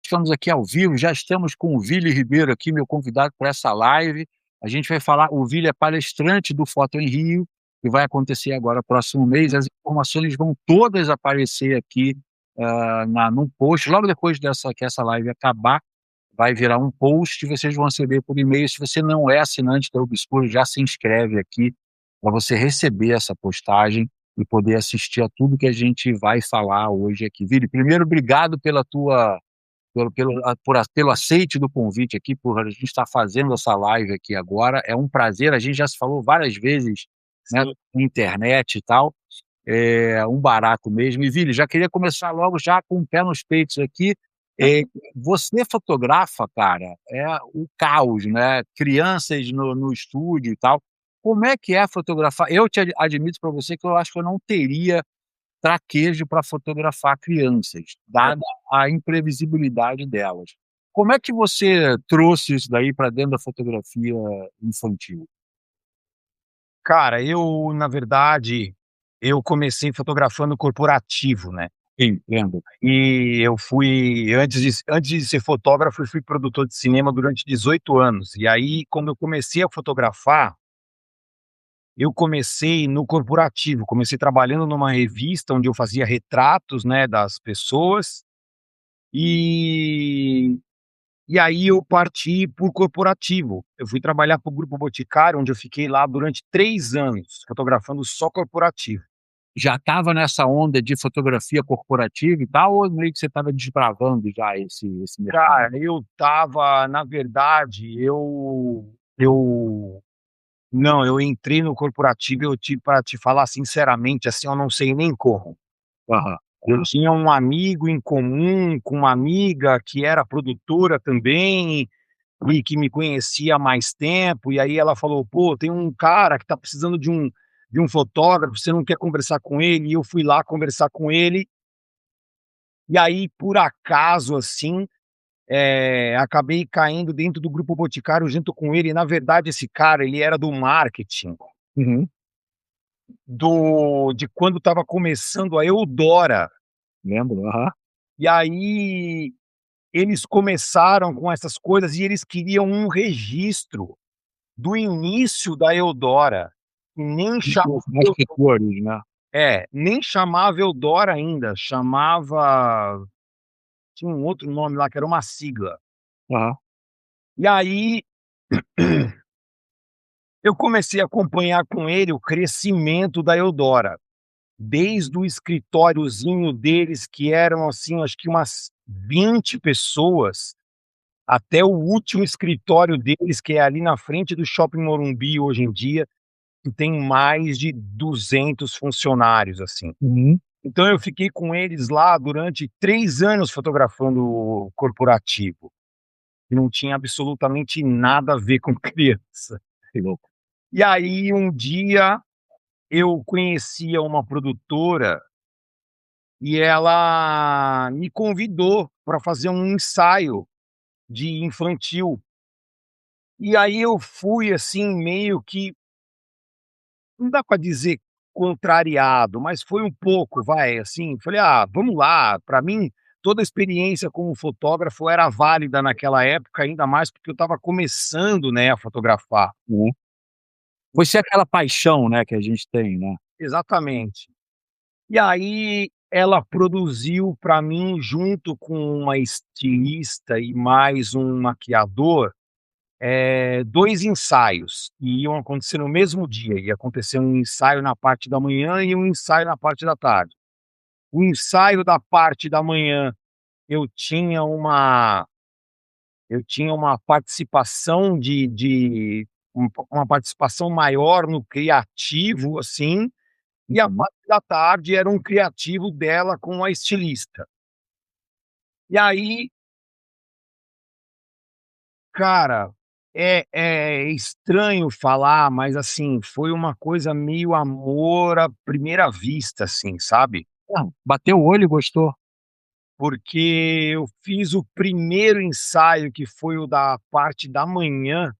Estamos aqui ao vivo, já estamos com o Vili Ribeiro aqui, meu convidado para essa live. A gente vai falar, o Vili é palestrante do Foto em Rio, que vai acontecer agora próximo mês. As informações vão todas aparecer aqui num post. Logo depois que essa live acabar, vai virar um post e vocês vão receber por e-mail. Se você não é assinante da Obscuro, já se inscreve aqui para você receber essa postagem e poder assistir a tudo que a gente vai falar hoje aqui. Vili, primeiro, obrigado pelo aceite do convite aqui, por a gente estar fazendo essa live aqui agora. É um prazer, a gente já se falou várias vezes, né, Sim. na internet e tal, é um barato mesmo. E, Vili, já queria começar logo já com o pé nos peitos aqui. É, Você fotografa, cara, é o caos, né? Crianças no estúdio e tal. Como é que é fotografar? Eu te admito para você que eu acho que eu não teria traquejo para fotografar crianças, dada a imprevisibilidade delas. Como é que você trouxe isso daí para dentro da fotografia infantil? Cara, na verdade, eu comecei fotografando corporativo, né. Sim, lembro. E eu fui antes de ser fotógrafo, eu fui produtor de cinema durante 18 anos. E aí, quando eu comecei a fotografar, eu comecei no corporativo. Comecei trabalhando numa revista onde eu fazia retratos, né, das pessoas, e e aí eu parti para o corporativo. Eu fui trabalhar para o Grupo Boticário, onde eu fiquei lá durante 3 anos, fotografando só corporativo. Já estava nessa onda de fotografia corporativa e tal, ou meio que você estava desbravando já esse mercado? Cara, eu estava na verdade, eu não, eu entrei no corporativo, para te falar sinceramente, assim, eu não sei nem como. Aham, Eu aham. tinha um amigo em comum com uma amiga que era produtora também, e que me conhecia há mais tempo, e aí ela falou: "Pô, tem um cara que tá precisando de um fotógrafo, você não quer conversar com ele?" E eu fui lá conversar com ele, e aí por acaso, assim, acabei caindo dentro do Grupo Boticário junto com ele. E na verdade esse cara, ele era do marketing Uhum, de quando estava começando a Eudora. lembro, aham. E aí eles começaram com essas coisas e eles queriam um registro do início da Eudora, e nem chamava Os bastidores, né. nem chamava Eudora ainda, chamava, tinha um outro nome lá que era uma sigla. Aham. E aí eu comecei a acompanhar com ele o crescimento da Eudora, desde o escritóriozinho deles, que eram, assim, acho que umas 20 pessoas, até o último escritório deles, que é ali na frente do Shopping Morumbi hoje em dia, que tem mais de 200 funcionários, assim. Uhum. Então eu fiquei com eles lá durante 3 anos fotografando o corporativo, que não tinha absolutamente nada a ver com criança. Que louco. E aí um dia eu conhecia uma produtora e ela me convidou para fazer um ensaio de infantil. E aí eu fui, assim, meio que, não dá para dizer contrariado, mas foi um pouco, vai, assim, falei: "Ah, vamos lá". Para mim, toda a experiência como fotógrafo era válida naquela época, ainda mais porque eu estava começando, né, a fotografar. Uhum. Você é aquela paixão, né, que a gente tem, né. Exatamente. E aí ela produziu para mim, junto com uma estilista e mais um maquiador, 2 ensaios, e iam acontecer no mesmo dia. Ia acontecer um ensaio na parte da manhã e um ensaio na parte da tarde. O ensaio da parte da manhã, eu tinha uma participação uma participação maior no criativo, assim, e a Uhum. parte da tarde era um criativo dela com a estilista. E aí, cara, é estranho falar, mas, assim, foi uma coisa meio amor à primeira vista, assim, sabe. Ah, bateu o olho e gostou? Porque eu fiz o primeiro ensaio, que foi o da parte da manhã,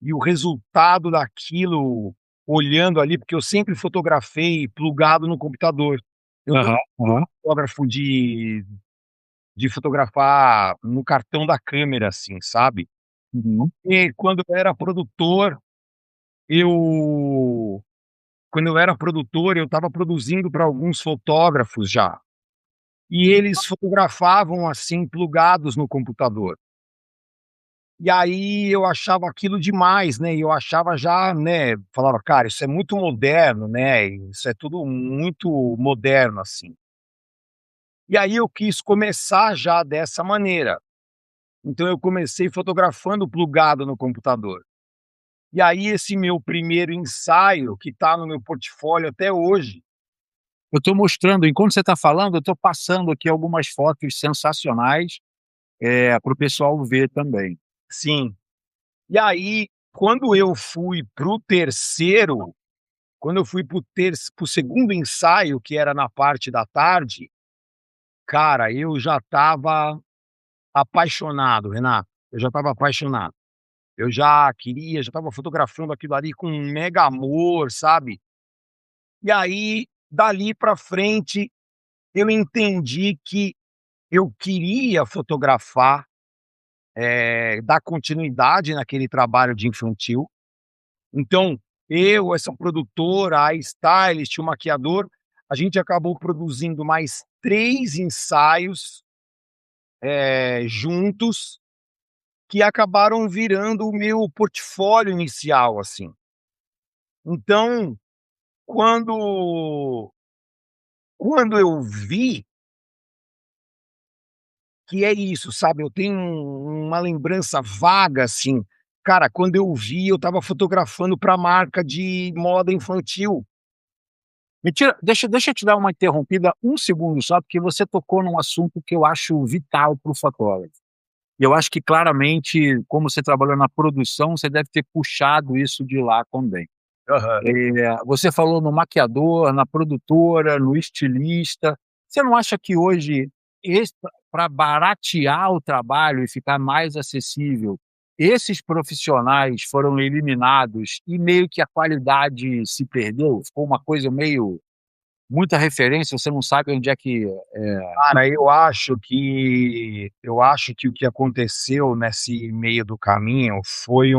e o resultado daquilo, olhando ali, porque eu sempre fotografei plugado no computador. Eu não Aham, sou aham. fotógrafo de fotografar no cartão da câmera, assim, sabe. Uhum. E eu quando eu era produtor, eu estava produzindo para alguns fotógrafos já, e eles fotografavam, assim, plugados no computador. E aí eu achava aquilo demais, né, e eu achava já, né, falava: "Cara, isso é muito moderno, né, isso é tudo muito moderno, assim". E aí eu quis começar já dessa maneira. Então eu comecei fotografando plugado no computador. E aí esse meu primeiro ensaio, que está no meu portfólio até hoje. Eu estou mostrando, enquanto você está falando, eu estou passando aqui algumas fotos sensacionais, para o pessoal ver também. Sim. E aí, quando eu fui para o terceiro, quando eu fui para o segundo ensaio, que era na parte da tarde, cara, eu já estava apaixonado, Renato, eu já estava apaixonado. Eu já estava fotografando aquilo ali com um mega amor, sabe. E aí, dali para frente, eu entendi que eu queria fotografar, dar continuidade naquele trabalho de infantil. Então, eu, essa produtora, a stylist, o maquiador, a gente acabou produzindo mais 3 ensaios, juntos, que acabaram virando o meu portfólio inicial, assim. Então, quando quando eu vi que é isso, sabe, eu tenho uma lembrança vaga, assim, cara, quando eu vi, eu estava fotografando para marca de moda infantil. Mentira, deixa eu te dar uma interrompida, um segundo só, porque você tocou num assunto que eu acho vital para o fotógrafo. E eu acho que claramente, como você trabalhou na produção, você deve ter puxado isso de lá também. Aham. Você falou no maquiador, na produtora, no estilista. Você não acha que hoje, para baratear o trabalho e ficar mais acessível, esses profissionais foram eliminados e meio que a qualidade se perdeu? Ficou uma coisa meio muita referência, você não sabe onde é que Cara, eu acho que o que aconteceu nesse meio do caminho foi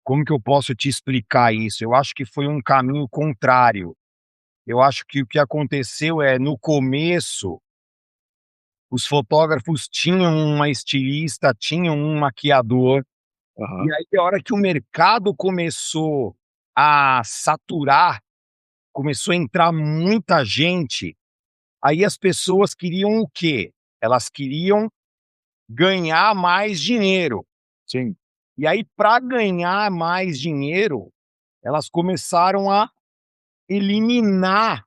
como que eu posso te explicar isso? Eu acho que foi um caminho contrário. Eu acho que o que aconteceu é, no começo, os fotógrafos tinham uma estilista, tinham um maquiador, aham, e aí a hora que o mercado começou a saturar, começou a entrar muita gente, aí as pessoas queriam o quê? Elas queriam ganhar mais dinheiro. sim. E aí, para ganhar mais dinheiro, elas começaram a eliminar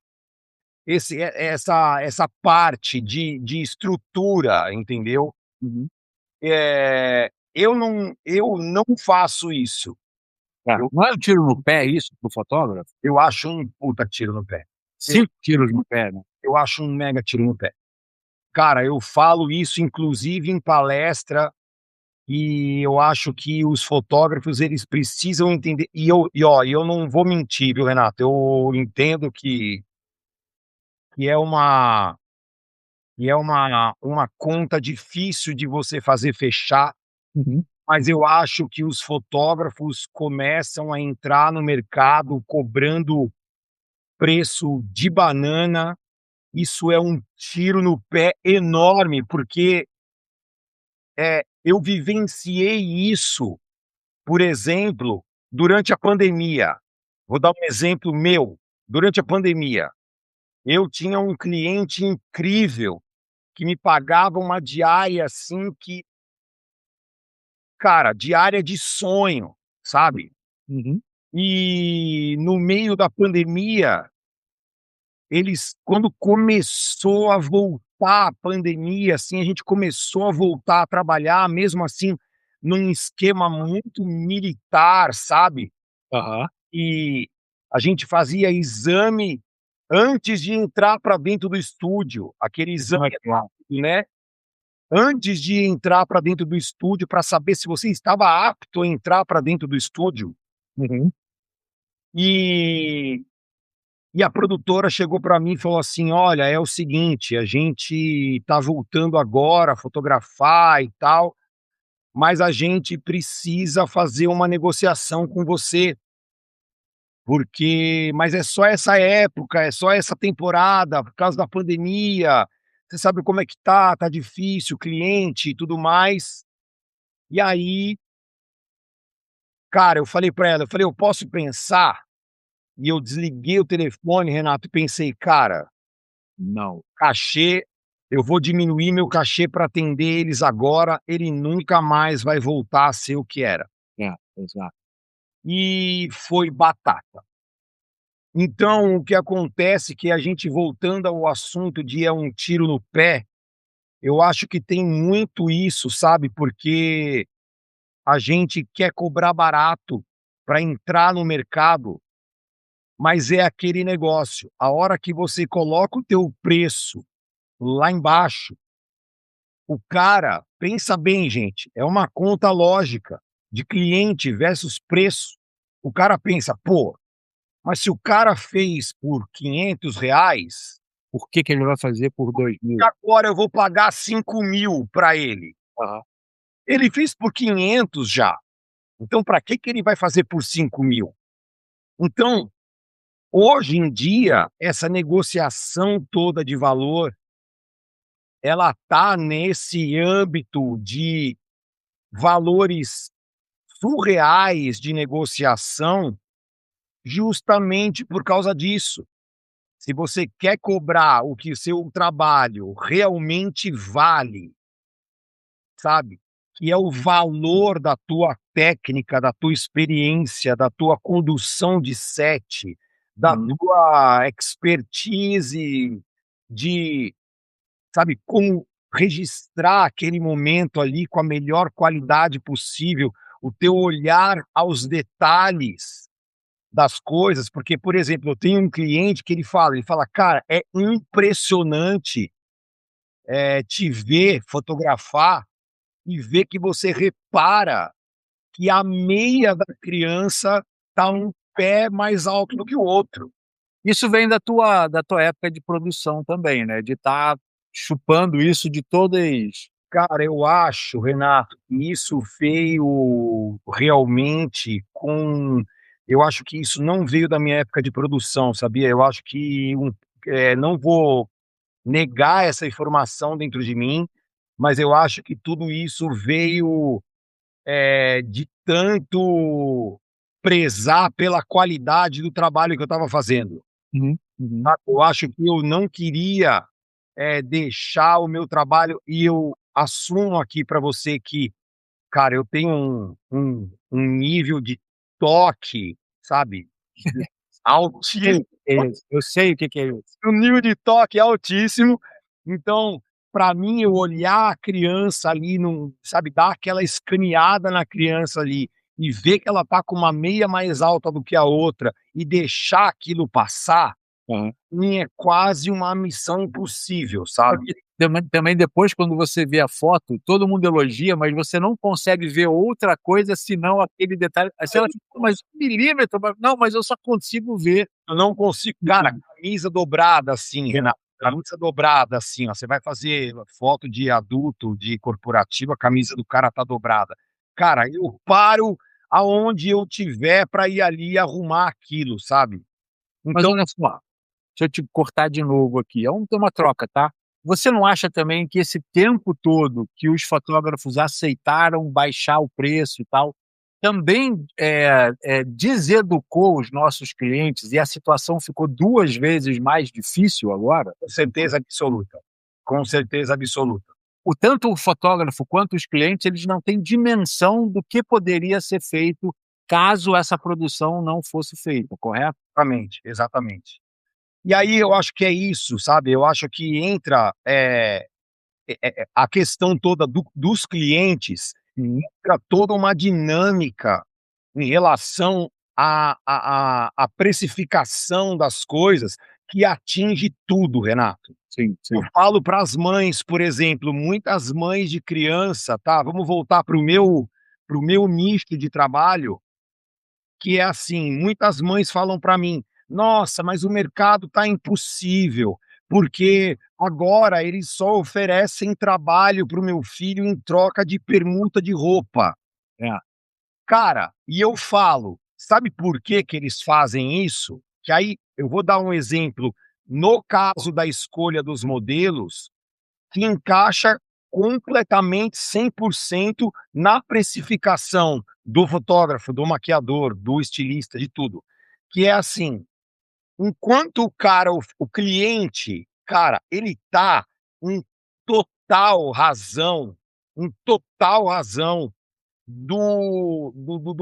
essa parte de estrutura, entendeu? Uhum. Eu não faço isso. É, Eu não é um tiro no pé isso para o fotógrafo? eu acho um puta tiro no pé. Eu 5 tiros no pé, né. eu acho um mega tiro no pé. Cara, eu falo isso inclusive em palestra, e eu acho que os fotógrafos eles precisam entender, e eu não vou mentir, viu, Renato, eu entendo que é uma uma conta difícil de você fazer fechar, Uhum. mas eu acho que os fotógrafos começam a entrar no mercado cobrando preço de banana. Isso é um tiro no pé enorme, porque, eu vivenciei isso, por exemplo, durante a pandemia. Vou dar um exemplo meu, durante a pandemia, eu tinha um cliente incrível, que me pagava uma diária, assim, que, cara, diária de sonho, sabe. Uhum. E no meio da pandemia, eles quando começou a voltar a pandemia, assim, a gente começou a voltar a trabalhar, mesmo assim, num esquema muito militar, sabe. Aham. E a gente fazia exame antes de entrar para dentro do estúdio, aquele exame Como é que é? rápido, né, antes de entrar para dentro do estúdio para saber se você estava apto a entrar para dentro do estúdio. Uhum. E E a produtora chegou para mim e falou assim: "Olha, é o seguinte, a gente tá voltando agora a fotografar e tal, mas a gente precisa fazer uma negociação com você, porque mas é só essa época, é só essa temporada, por causa da pandemia, você sabe como é que tá difícil, cliente e tudo mais". E aí, cara, eu falei pra ela, eu falei: "Eu posso pensar?". E eu desliguei o telefone, Renato, e pensei: "Cara, Não. cachê, eu vou diminuir meu cachê para atender eles agora, ele nunca mais vai voltar a ser o que era". É, exato. E foi batata. Então, o que acontece que a gente voltando ao assunto de é um tiro no pé, eu acho que tem muito isso, sabe, porque a gente quer cobrar barato para entrar no mercado, mas é aquele negócio, a hora que você coloca o teu preço lá embaixo, o cara pensa bem, gente, é uma conta lógica de cliente versus preço. O cara pensa: "Pô, mas se o cara fez por R$ 500, Por que que ele vai fazer por 2.000? agora eu vou pagar 5.000 para ele. Aham. Ele fez por 500 já, então para que que ele vai fazer por 5.000?". Então, hoje em dia, essa negociação toda de valor, ela tá nesse âmbito de valores surreais de negociação, justamente por causa disso. Se você quer cobrar o que o seu trabalho realmente vale, sabe, que é o valor da tua técnica, da tua experiência, da tua condução de set, da Uhum. tua expertise de, sabe, como registrar aquele momento ali com a melhor qualidade possível, o teu olhar aos detalhes das coisas, porque, por exemplo, eu tenho um cliente que ele fala: "Cara, é impressionante, te ver fotografar e ver que você repara que a meia da criança tá um pé mais alto do que o outro". Isso vem da tua época de produção também, né, de estar chupando isso de todas. Cara, eu acho, Renato, que isso veio realmente com eu acho que isso não veio da minha época de produção, sabia? Eu acho que não vou negar essa informação dentro de mim, mas eu acho que tudo isso veio, de tanto prezar pela qualidade do trabalho que eu estava fazendo, Uhum, uhum. sabe? Eu acho que eu não queria, deixar o meu trabalho e eu assumo aqui para você que, cara, eu tenho um nível de toque, sabe, altíssimo. É isso, eu sei o que que é isso. Um nível de toque altíssimo, então, para mim, eu olhar a criança ali num sabe, dar aquela escaneada na criança ali, e ver que ela tá com uma meia mais alta do que a outra, e deixar aquilo passar, Aham. mim é quase uma missão impossível, sabe. Porque também depois quando você vê a foto, todo mundo elogia, mas você não consegue ver outra coisa senão aquele detalhe, aí você fala assim: "Pô, mas 1 milímetro, mas não, mas eu só consigo ver". Eu não consigo, cara, camisa dobrada assim, Renato, camisa dobrada assim, ó, você vai fazer foto de adulto, de corporativo, a camisa do cara tá dobrada. Cara, eu paro aonde eu tiver pra ir ali arrumar aquilo, sabe. Mas Então, olha só, deixa eu te cortar de novo aqui, é uma troca, tá. Você não acha também que esse tempo todo que os fotógrafos aceitaram baixar o preço e tal, também, deseducou os nossos clientes e a situação ficou 2 vezes mais difícil agora? com certeza absoluta, com certeza absoluta. O tanto o fotógrafo quanto os clientes, eles não têm dimensão do que poderia ser feito caso essa produção não fosse feita, correto? Exatamente, exatamente. E aí eu acho que é isso, sabe, eu acho que entra, a questão toda dos clientes, Uhum. entra toda uma dinâmica em relação à precificação das coisas que atinge tudo, Renato. Sim, Eu sim. falo para as mães, por exemplo, muitas mães de criança, tá, vamos voltar para o meu nicho de trabalho, que é assim, muitas mães falam para mim: Nossa, mas o mercado tá impossível, porque agora eles só oferecem trabalho para o meu filho em troca de permuta de roupa. É, Cara, e eu falo, sabe por que que eles fazem isso? Que aí eu vou dar um exemplo, no caso da escolha dos modelos, que encaixa completamente 100% na precificação do fotógrafo, do maquiador, do estilista, de tudo. Que é assim, enquanto o cara, o cliente, cara, ele tá em total razão, em total razão do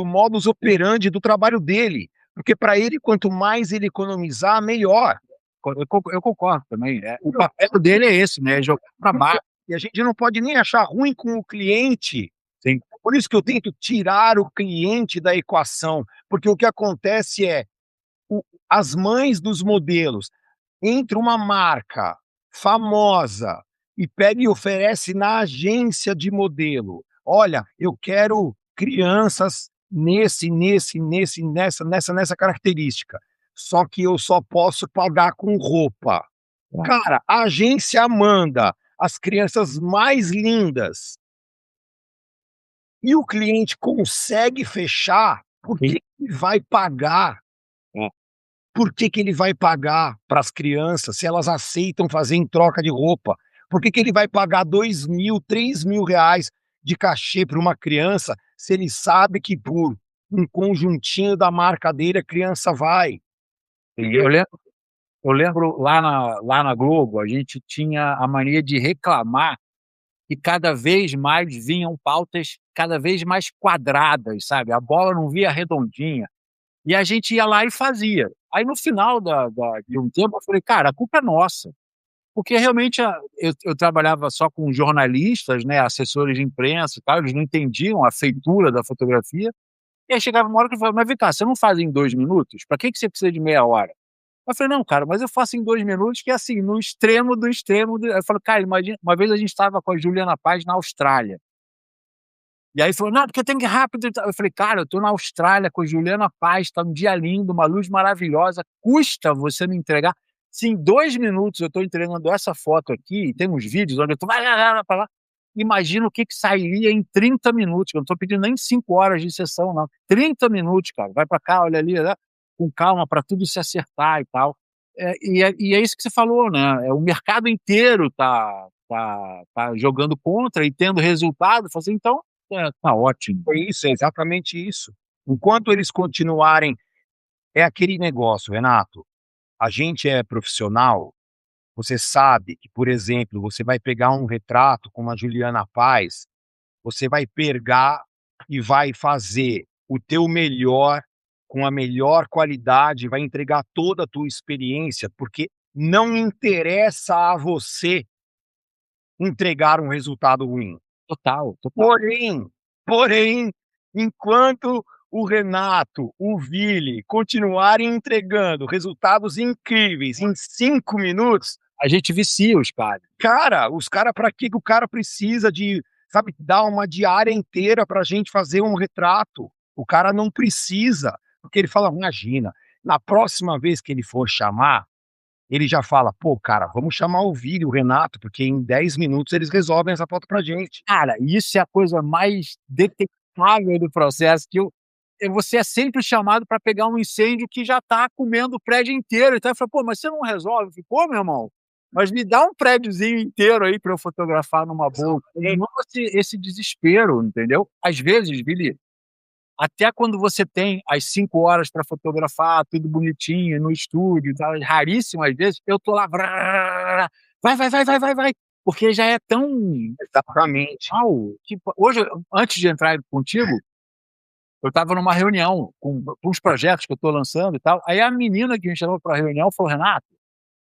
modus operandi do trabalho dele, porque para ele quanto mais ele economizar, melhor. eu concordo também. O papel dele é esse, né? É jogar para baixo. E a gente não pode nem achar ruim com o cliente. Sim. Por isso que eu tento tirar o cliente da equação, porque o que acontece é as mães dos modelos entre uma marca famosa e pega e oferece na agência de modelo. Olha, eu quero crianças nessa característica. Só que eu só posso pagar com roupa. Cara, a agência manda as crianças mais lindas e o cliente consegue fechar, por Sim. que ele vai pagar? É. Por que que ele vai pagar para as crianças se elas aceitam fazer em troca de roupa? Por que que ele vai pagar 2.000, 3.000 reais de cachê para uma criança se ele sabe que por um conjuntinho da marca dele a criança vai? Eu lembro lá na Globo, a gente tinha a mania de reclamar que cada vez mais vinham pautas cada vez mais quadradas, sabe? A bola não via redondinha. E a gente ia lá e fazia. Aí no final de um tempo eu falei, cara, a culpa é nossa. Porque realmente eu trabalhava só com jornalistas, né, assessores de imprensa e tal, eles não entendiam a feitura da fotografia. E aí chegava uma hora que eu falava, mas vem cá, você não faz em 2 minutos? Para que você precisa de meia hora? Eu falei, não, cara, mas eu faço em 2 minutos, que é assim, no extremo do extremo. Eu falei, cara, imagina, uma vez a gente estava com a Juliana Paz na Austrália. E aí falou, não, porque tem que ir rápido. Eu falei, cara, eu tô na Austrália com a Juliana Paz, tá um dia lindo, uma luz maravilhosa, custa você me entregar? Se em 2 minutos eu tô entregando essa foto aqui, e tem uns vídeos onde eu tô, vai lá, pra lá, imagina o que que sairia em 30 minutos, eu não tô pedindo nem 5 horas de sessão, não. 30 minutos, cara, vai pra cá, olha ali, né? Com calma, para tudo se acertar e tal. E é isso que você falou, né? O mercado inteiro tá jogando contra e tendo resultado. Assim, então, tá ótimo. Foi isso, é exatamente isso. Enquanto eles continuarem, é aquele negócio, Renato. A gente é profissional. Você sabe que, por exemplo, você vai pegar um retrato como a Juliana Paz, você vai pegar e vai fazer o teu melhor, com a melhor qualidade, vai entregar toda a tua experiência, porque não interessa a você entregar um resultado ruim. Total, total. Porém, enquanto o Renato, o Vili continuarem entregando resultados incríveis em 5 minutos, A gente vicia os caras. cara, para que que o cara precisa de, sabe, dar uma diária inteira pra gente fazer um retrato? O cara não precisa, porque ele fala, imagina, na próxima vez que ele for chamar, ele já fala, pô, cara, vamos chamar o Vili, o Renato, porque em 10 minutos eles resolvem essa foto pra gente. Cara, isso é a coisa mais detectável do processo, você é sempre chamado para pegar um incêndio que já está comendo o prédio inteiro. Então eu falo, pô, mas você não resolve? Eu falei, pô, meu irmão, mas me dá um prédiozinho inteiro aí para eu fotografar numa boa. Não esse desespero, entendeu? Às vezes, Vili, até quando você tem as 5 horas para fotografar, tudo bonitinho, no estúdio, tá, raríssimas vezes, eu tô lá, vrá, vai, porque já é tão Exatamente. mal. Tipo, hoje, antes de entrar contigo, eu estava numa reunião com uns projetos que eu estou lançando e tal. Aí a menina que me chamou para a reunião falou: Renato,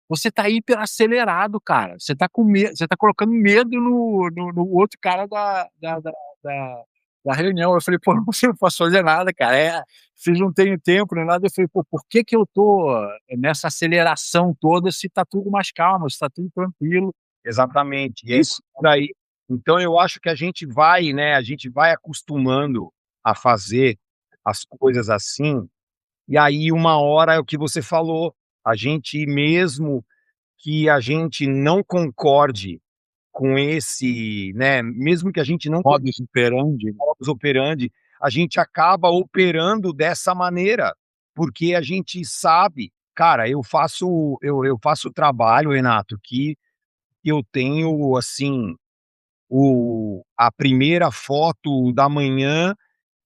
você está hiper acelerado, cara. Você está com medo, você está colocando medo no outro cara da, da reunião. Eu falei, pô, você não posso fazer nada, cara. Vocês não têm tempo nem nada. Eu falei, pô, por que que eu tô nessa aceleração toda se tá tudo mais calmo, se tá tudo tranquilo? Exatamente, e é isso daí. Então eu acho que a gente vai, né, a gente vai acostumando a fazer as coisas assim, E aí uma hora é o que você falou, a gente mesmo que a gente não concorde com esse, né, mesmo que a gente não Modus operandi. modus operandi, a gente acaba operando dessa maneira, porque a gente sabe, cara, eu faço trabalho, Renato, que eu tenho, assim, a primeira foto da manhã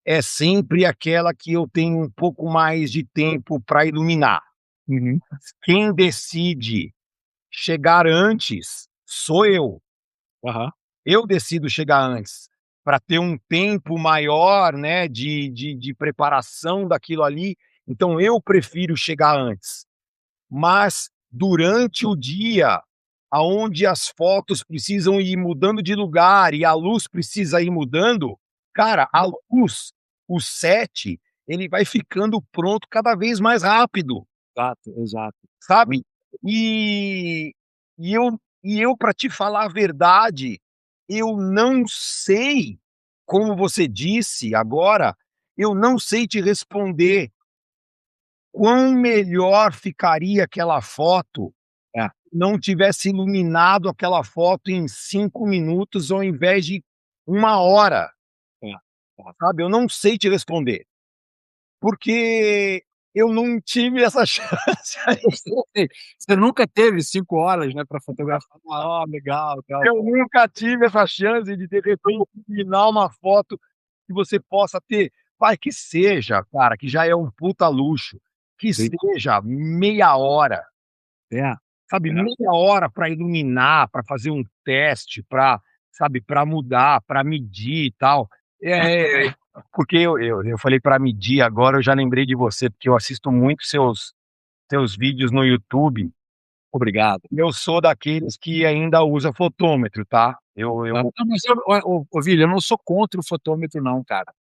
é sempre aquela que eu tenho um pouco mais de tempo para iluminar. Uhum. Quem decide chegar antes sou eu. Aham. Eu decido chegar antes, para ter um tempo maior, né, de preparação daquilo ali, então eu prefiro chegar antes. Mas durante o dia, aonde as fotos precisam ir mudando de lugar e a luz precisa ir mudando, cara, a luz, o set, ele vai ficando pronto cada vez mais rápido. Exato, exato. Sabe? E eu para te falar a verdade, eu não sei, como você disse agora, eu não sei te responder quão melhor ficaria aquela foto, É, não tivesse iluminado aquela foto em 5 minutos ao invés de 1 hora, é, é. sabe? Eu não sei te responder, porque eu não tive essa chance. Eu sei, você nunca teve 5 horas, né, para fotografar. Ah, legal, tal. Eu nunca tive essa chance de repente, combinar uma foto que você possa ter, vai, que seja, cara, que já é um puta luxo, que Sim. seja meia hora, É, sabe, é. meia hora para iluminar, para fazer um teste, para, sabe, para mudar, para medir e tal. Porque eu falei para medir, agora eu já lembrei de você, porque eu assisto muito seus vídeos no YouTube. Obrigado. Eu sou daqueles que ainda usa fotômetro, tá? Tá. Não, mas ô, Vili, eu não sou contra o fotômetro não, cara.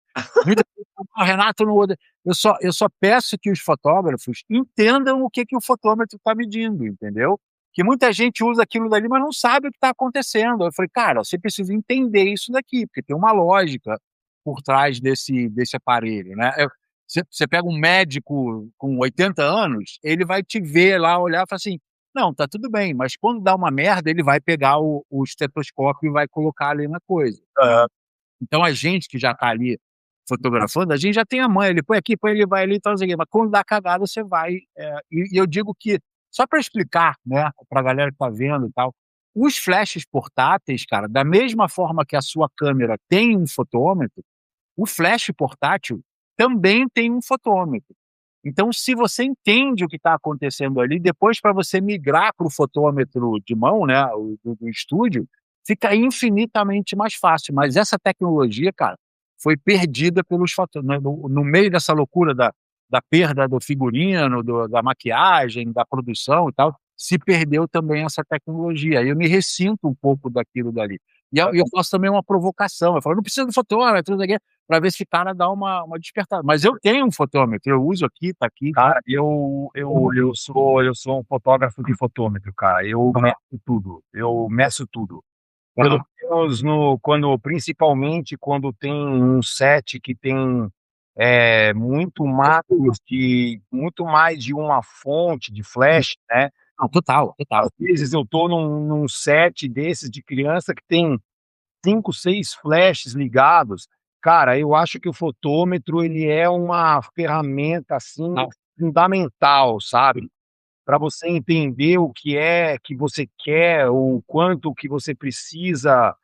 Muita gente fala: "Ah, Renato, não odeia". Eu só peço que os fotógrafos entendam o que que o fotômetro está medindo, entendeu? Que muita gente usa aquilo dali, mas não sabe o que está acontecendo. Eu falei: "Cara, você precisa entender isso daqui, porque tem uma lógica por trás desse aparelho, né". Você pega um médico com 80 anos, ele vai te ver lá, olhar e falar assim: "Não, tá tudo bem", mas quando dá uma merda, ele vai pegar o estetoscópio e vai colocar ali na coisa, né. Aham. Então a gente que já está ali fotografando, a gente já tem a manha, ele põe aqui, põe ele vai ali e tal, não sei o quê, mas quando dá cagada você vai, e eu digo que, só para explicar, né, pra galera que está vendo e tal, os flashes portáteis, cara, da mesma forma que a sua câmera tem um fotômetro, o flash portátil também tem um fotômetro. Então, se você entende o que está acontecendo ali, depois para você migrar para o fotômetro de mão, né, do estúdio, fica infinitamente mais fácil. Mas essa tecnologia, cara, foi perdida pelos fatores. No meio dessa loucura da perda do figurino, da maquiagem, da produção e tal, se perdeu também essa tecnologia. Eu me ressinto um pouco daquilo dali. E eu faço também uma provocação. Eu falo, não precisa do fotômetro, para ver se o cara dá uma despertada. Mas eu tenho um fotômetro, eu uso aqui, tá aqui. Cara, eu sou um fotógrafo de fotômetro, cara. Eu meço tudo, eu meço tudo. Pelo Aham. menos principalmente quando tem um set que tem, muito mais de uma fonte de flash, né. Não, total, Às total. vezes eu tô num set desses de criança que tem 5, 6 flashes ligados. Cara, eu acho que o fotômetro ele é uma ferramenta, assim, Total. fundamental, sabe, para você entender o que é que você quer, o quanto que você precisa,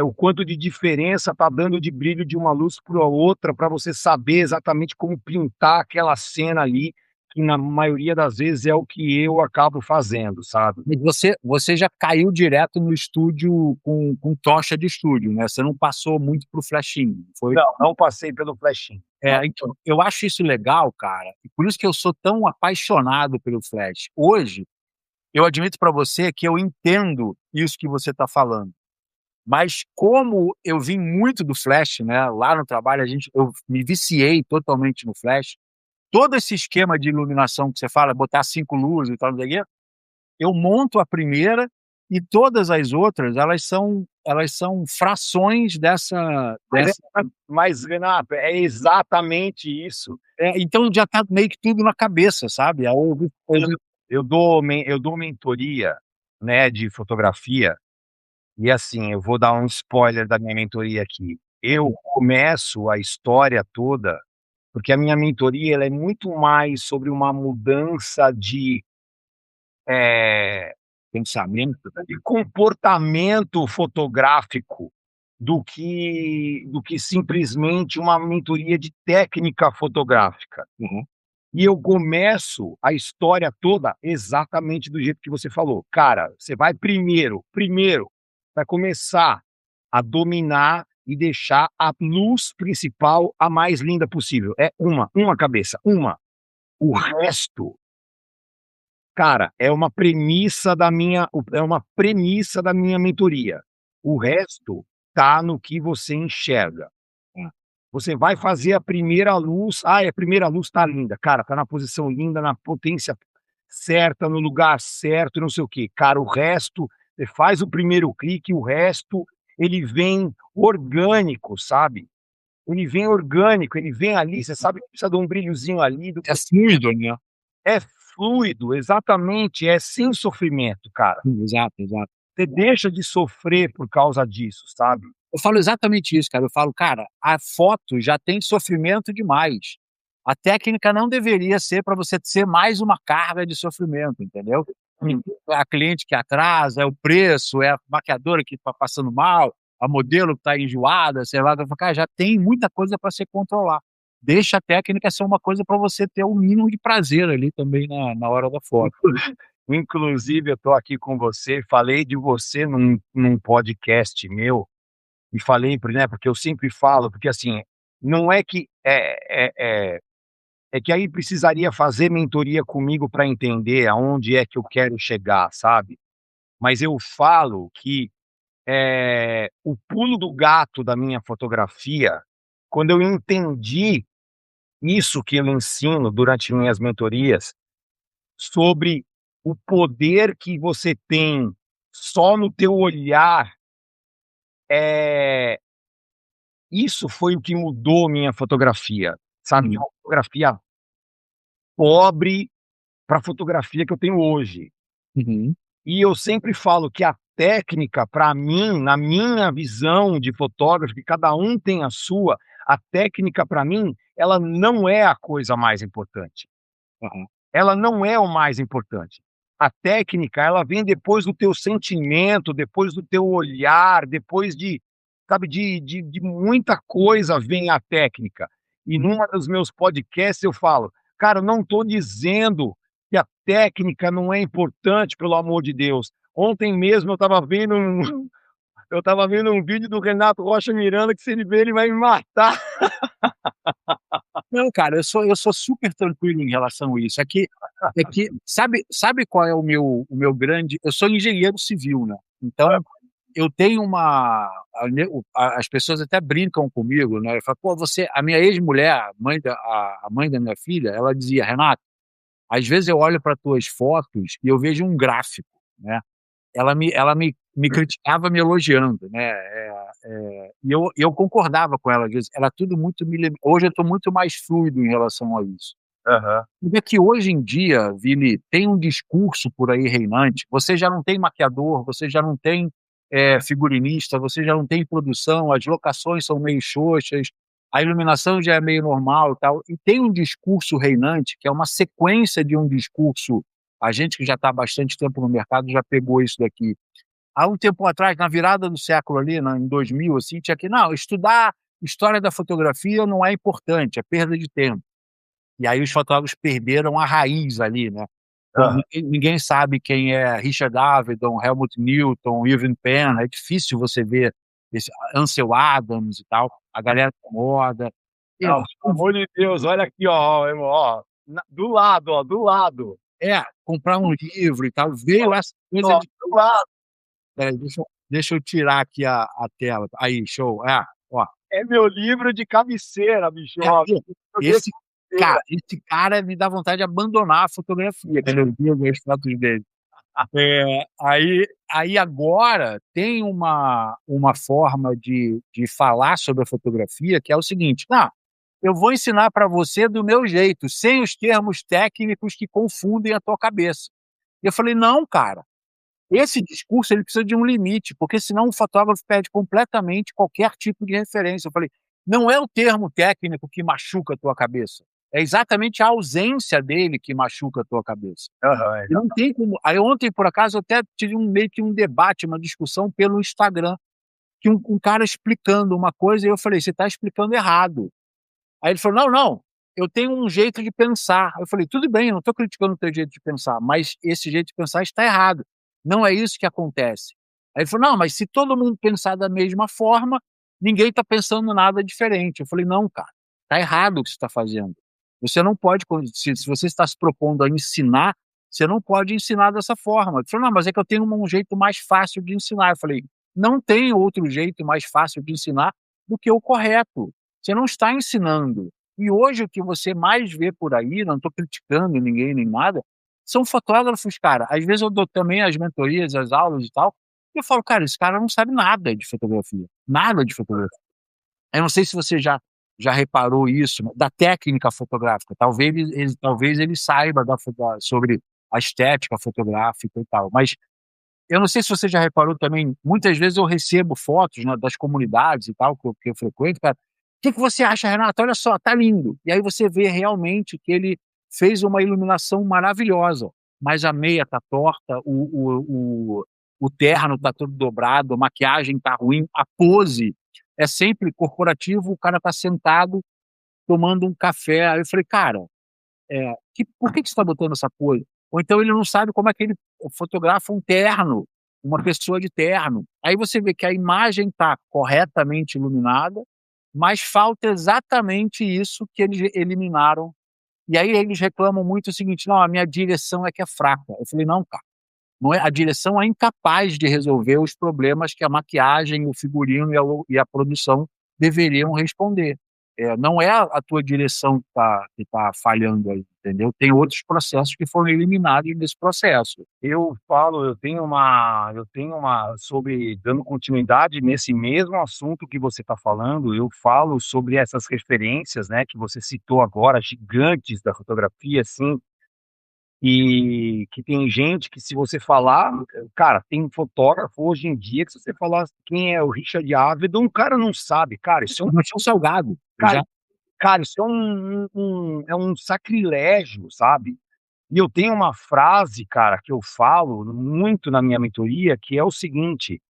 o quanto de diferença tá dando de brilho de uma luz para outra, para você saber exatamente como pintar aquela cena ali, que na maioria das vezes é o que eu acabo fazendo, sabe. Mas você já caiu direto no estúdio com tocha de estúdio, né, você não passou muito para o flashinho, foi? Não, não passei pelo flashinho. Então, eu acho isso legal, cara, e por isso que eu sou tão apaixonado pelo flash. Hoje, eu admito para você que eu entendo isso que você está falando, mas como eu vim muito do flash, né, lá no trabalho eu me viciei totalmente no flash, todo esse esquema de iluminação que você fala, botar 5 luzes e tal, não sei o quê, eu monto a primeira E todas as outras, elas são frações dessa Mas, Renato, é exatamente isso. então já tá meio que tudo na cabeça, sabe? Aí Eu dou mentoria, né, de fotografia, e assim, eu vou dar um spoiler da minha mentoria aqui. Eu começo a história toda, porque a minha mentoria ela é muito mais sobre uma mudança eh, pensamento, de comportamento fotográfico do que simplesmente uma mentoria de técnica fotográfica. uhum, E eu começo a história toda exatamente do jeito que você falou. Cara, você vai primeiro vai começar a dominar e deixar a luz principal a mais linda possível. É uma cabeça, uma. O resto, cara, é uma premissa da minha mentoria. O resto tá no que você enxerga. é. Você vai fazer a primeira luz, a primeira luz tá linda, cara, tá na posição linda, na potência certa, no lugar certo, não sei o quê. Cara, o resto, você faz o primeiro clique, o resto ele vem orgânico, sabe. Ele vem orgânico, ele vem ali, você sabe que precisa de um brilhozinho ali, É fluido, né? é fluido, exatamente, é sem sofrimento, cara. Exato, exato. Você deixa de sofrer por causa disso, sabe. Eu falo exatamente isso, cara. Eu falo: "Cara, a foto já tem sofrimento demais. A técnica não deveria ser para você ser mais uma carga de sofrimento", entendeu? É a cliente que atrasa, é o preço, é a maquiadora que está passando mal, a modelo que está enjoada, sei lá. Eu falo: "Cara, já tem muita coisa para você controlar. Deixa a técnica ser uma coisa para você ter o mínimo de prazer ali também na hora da foto". Inclusive eu tô aqui com você, falei de você num podcast meu, e falei né, porque eu sempre falo, porque assim, não é que é que aí precisaria fazer mentoria comigo para entender aonde é que eu quero chegar, sabe. Mas eu falo que, o pulo do gato da minha fotografia, quando eu entendi isso que eu ensino durante minhas mentorias, sobre o poder que você tem só no teu olhar, eh, isso foi o que mudou minha fotografia, sabe, de Uhum, uma fotografia pobre para a fotografia que eu tenho hoje. uhum, E eu sempre falo que a técnica, para mim, na minha visão de fotógrafo, que cada um tem a sua, a técnica para mim, ela não é a coisa mais importante. aham. Ela não é o mais importante. A técnica, ela vem depois do teu sentimento, depois do teu olhar, depois de, sabe, de muita coisa vem a técnica. E numa dos meus podcasts eu falo: "Cara, eu não estou dizendo que a técnica não é importante, pelo amor de Deus". Ontem mesmo eu estava vendo um eu estava vendo um vídeo do Renato Rocha Miranda que se ele ver ele vai me matar. Não, cara, eu sou super tranquilo em relação a isso. É que sabe qual é o meu grande, eu sou engenheiro civil, né, então eu tenho uma as pessoas até brincam comigo, né, falam: "Pô, você", a minha ex-mulher, a mãe da minha filha, ela dizia: "Renato, às vezes eu olho para tuas fotos e eu vejo um gráfico", né. Ela me criticava me elogiando, né, e eu concordava com ela, às vezes, era tudo muito hoje eu estou muito mais fluido em relação a isso. Aham. Porque que hoje em dia, Vini, tem um discurso por aí reinante, você já não tem maquiador, você já não tem, figurinista, você já não tem produção, as locações são meio xoxas, a iluminação já é meio normal e tal, e tem um discurso reinante, que é uma sequência de um discurso, a gente que já está há bastante tempo no mercado já pegou isso daqui. Há um tempo atrás, na virada do século ali, em 2000, assim, tinha que: "Não, estudar história da fotografia não é importante, é perda de tempo". E aí os fotógrafos perderam a raiz ali, né. Pô, Aham. ninguém sabe quem é Richard Avedon, Helmut Newton, Irving Penn, é difícil você ver esse Ansel Adams e tal, a galera da moda. Não, pelo amor de Deus, olha aqui, ó, do lado, ó, do lado. Comprar um livro e tal, veio essa coisa Ó, de do lado. espera aí, deixa eu tirar aqui a tela. Aí, show. Ó. É meu livro de cabeceira, bicho, É, ó. pô, Livro de esse cabeceira. esse cara me dá vontade de abandonar a fotografia quando eu vi as fotos dele. Aí agora tem uma forma de falar sobre a fotografia que é o seguinte: "Ah, eu vou ensinar para você do meu jeito, sem os termos técnicos que confundem a tua cabeça". E eu falei: "Não, cara, esse discurso ele precisa de um limite, porque senão o fotógrafo perde completamente qualquer tipo de referência". Eu falei: "Não é o termo técnico que machuca a tua cabeça, é exatamente a ausência dele que machuca a tua cabeça". Aham, E não tem como. Aí ontem, por acaso, eu até tive meio que um debate, uma discussão pelo Instagram, que um cara explicando uma coisa e eu falei: "Você está explicando errado". Aí ele falou: "Não, não, eu tenho um jeito de pensar". Eu falei: "Tudo bem, eu não estou criticando o teu jeito de pensar, mas esse jeito de pensar está errado, não é isso que acontece". Aí ele falou: "Não, mas se todo mundo pensar da mesma forma, ninguém está pensando nada diferente". Eu falei: "Não, cara, está errado o que você está fazendo. Você não pode, se você está se propondo a ensinar, você não pode ensinar dessa forma". Ele falou: "Não, mas é que eu tenho um jeito mais fácil de ensinar". Eu falei: "Não tem outro jeito mais fácil de ensinar do que o correto. Você não está ensinando". E hoje o que você mais vê por aí, não estou criticando ninguém nem nada, são fotógrafos, cara. Às vezes eu dou também as mentorias, as aulas e tal, e eu falo: "Cara, esse cara não sabe nada de fotografia, nada de fotografia". Eu não sei se você já reparou isso, da técnica fotográfica, talvez ele saiba sobre a estética fotográfica e tal, mas eu não sei se você já reparou também, muitas vezes eu recebo fotos, né, das comunidades e tal, que eu frequento, cara: "Que você acha, Renato? Olha só, tá lindo". E aí você vê realmente que ele fez uma iluminação maravilhosa, mas a meia tá torta, o terno tá todo dobrado, a maquiagem tá ruim, a pose é sempre corporativo, o cara tá sentado tomando um café. Aí eu falei: "Cara, por que você está botando essa pose?". Ou então ele não sabe como é que ele fotografa um terno, uma pessoa de terno. Aí você vê que a imagem está corretamente iluminada, mas falta exatamente isso que eles eliminaram. E aí eles reclamam muito o seguinte: "Não, a minha direção é que é fraca". Eu falei: "Não, cara, não é, a direção é incapaz de resolver os problemas que a maquiagem, o figurino e a produção deveriam responder. Não é a tua direção que tá falhando aí, entendeu? Tem outros processos que foram eliminados nesse processo". eu tenho uma sobre dando continuidade nesse mesmo assunto que você está falando, eu falo sobre essas referências, né, que você citou agora, gigantes da fotografia, assim, e que tem gente que se você falar, cara, tem um fotógrafo hoje em dia que se você falar quem é o Richard Avedon, o cara não sabe, cara, isso é um Não tinha o Salgado, cara já. cara, isso é um sacrilégio, sabe. E eu tenho uma frase, cara, que eu falo muito na minha mentoria, que é o seguinte: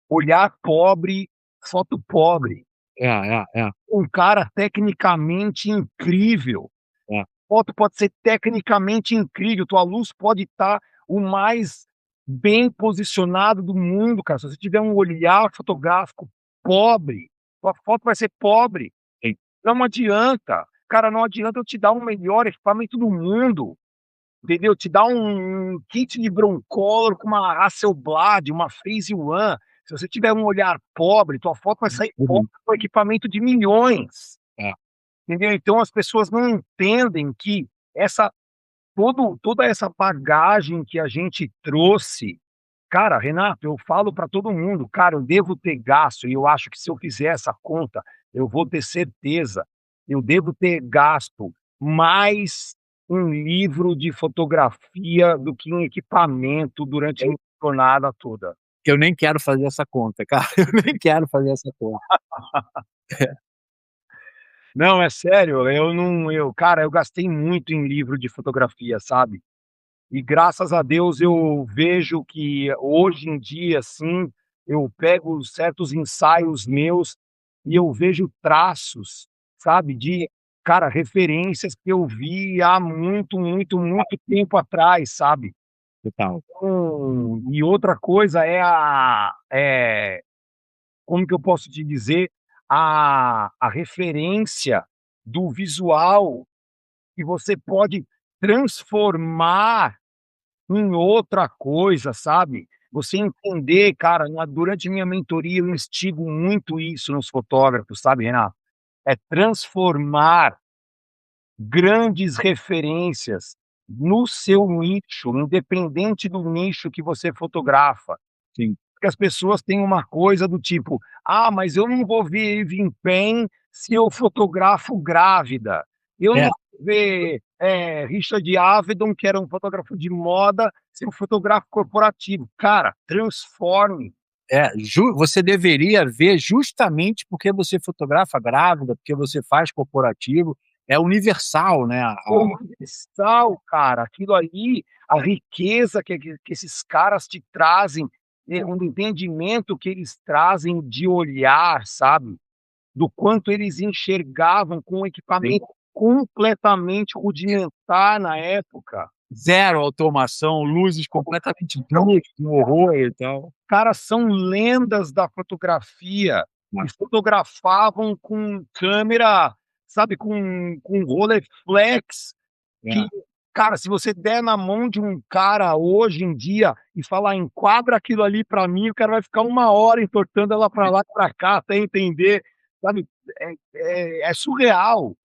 "Olhar pobre, foto pobre". É, é, é, Um cara tecnicamente incrível, é. foto pode ser tecnicamente incrível, tua luz pode estar o mais bem posicionado do mundo, cara, se você tiver um olhar fotográfico pobre, tua foto vai ser pobre. Sim. Não adianta, cara, não adianta eu te dar o melhor equipamento do mundo, entendeu? Te dar um kit de Broncolor com uma Hasselblad, uma Phase One, se você tiver um olhar pobre, tua foto vai sair pobre Uhum. com equipamento de milhões, É. entendeu? Então as pessoas não entendem que essa toda essa bagagem que a gente trouxe, cara, Renato, eu falo para todo mundo, cara, eu devo ter gasto, e eu acho que se eu fizer essa conta, eu vou ter certeza, eu devo ter gasto mais um livro de fotografia do que um equipamento durante a minha jornada toda. Eu nem quero fazer essa conta, cara, eu nem quero fazer essa conta. Não, é sério, cara, eu gastei muito em livro de fotografia, sabe? E graças a Deus eu vejo que hoje em dia, assim, eu pego certos ensaios meus e eu vejo traços, sabe, de, cara, referências que eu vi há muito, muito, muito tempo atrás, sabe. Total. E outra coisa como que eu posso te dizer, a referência do visual que você pode transformar em outra coisa, sabe. Você entender, cara, durante minha mentoria eu instigo muito isso nos fotógrafos, sabe, Renato. É transformar grandes referências no seu nicho, independente do nicho que você fotografa. Sim. Porque as pessoas têm uma coisa do tipo: "Ah, mas eu não vou ver Eve Pen se eu fotografo grávida. Eu não É, vou ver, Richard Avedon, que era um fotógrafo de moda, se eu fotografo corporativo". Cara, transforme. você deveria ver justamente porque você fotografa grávida, porque você faz corporativo, é universal, né, Universal, cara, aquilo ali, a riqueza que esses caras te trazem, o entendimento que eles trazem de olhar, sabe, do quanto eles enxergavam com um equipamento completamente rudimentar na época. zero automação, luzes completamente brancas, um horror e tal. Caras são lendas da fotografia e fotografavam com câmera, sabe, com Rolleiflex. É. Que, cara, se você der na mão de um cara hoje em dia e falar: "Enquadra aquilo ali pra mim", o cara vai ficar 1 hora entortando ela pra lá e pra cá até entender, sabe, é surreal,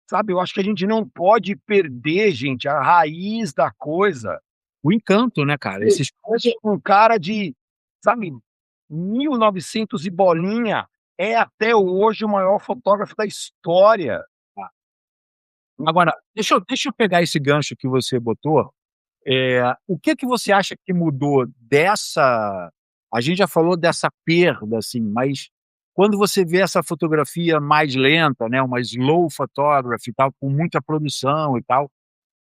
sabe. Eu acho que a gente não pode perder, gente, a raiz da coisa. O encanto, né, cara, esses Hoje um cara de, sabe, 1900 e bolinha, é até hoje o maior fotógrafo da história. agora, deixa eu pegar esse gancho que você botou, o que que você acha que mudou dessa a gente já falou dessa perda, assim, mas quando você vê essa fotografia mais lenta, né, uma slow photography e tal, com muita produção e tal,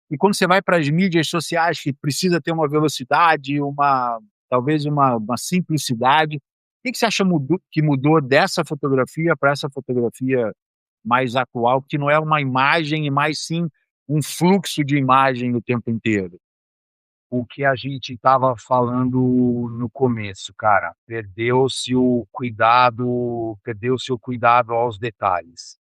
e quando você vai para as mídias sociais que precisa ter uma velocidade, talvez uma simplicidade, o que que você acha que mudou dessa fotografia para essa fotografia mais atual, que não é uma imagem e mais sim um fluxo de imagem o tempo inteiro? O que a gente estava falando no começo, cara, perdeu-se o cuidado aos detalhes.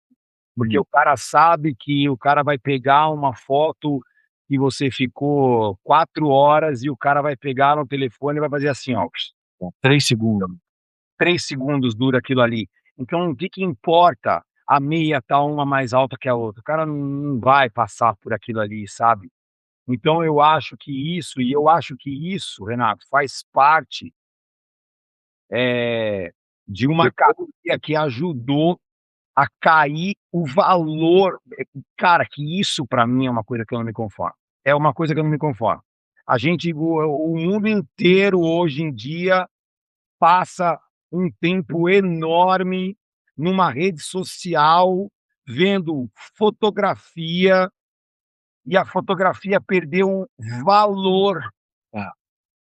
Porque Hum, o cara sabe que o cara vai pegar uma foto que você ficou 4 horas e o cara vai pegar no telefone e vai fazer assim, ó, 3 segundos. 3 segundos dura aquilo ali. Então o que que importa a meia tá uma mais alta que a outra? O cara não vai passar por aquilo ali, sabe. Então eu acho que isso, Renato, faz parte, de uma cadeia que ajudou a cair o valor, cara, que isso pra mim é uma coisa que eu não me conformo. É uma coisa que eu não me conformo. O mundo inteiro hoje em dia passa um tempo enorme numa rede social, vendo fotografia, e a fotografia perdeu um valor. É,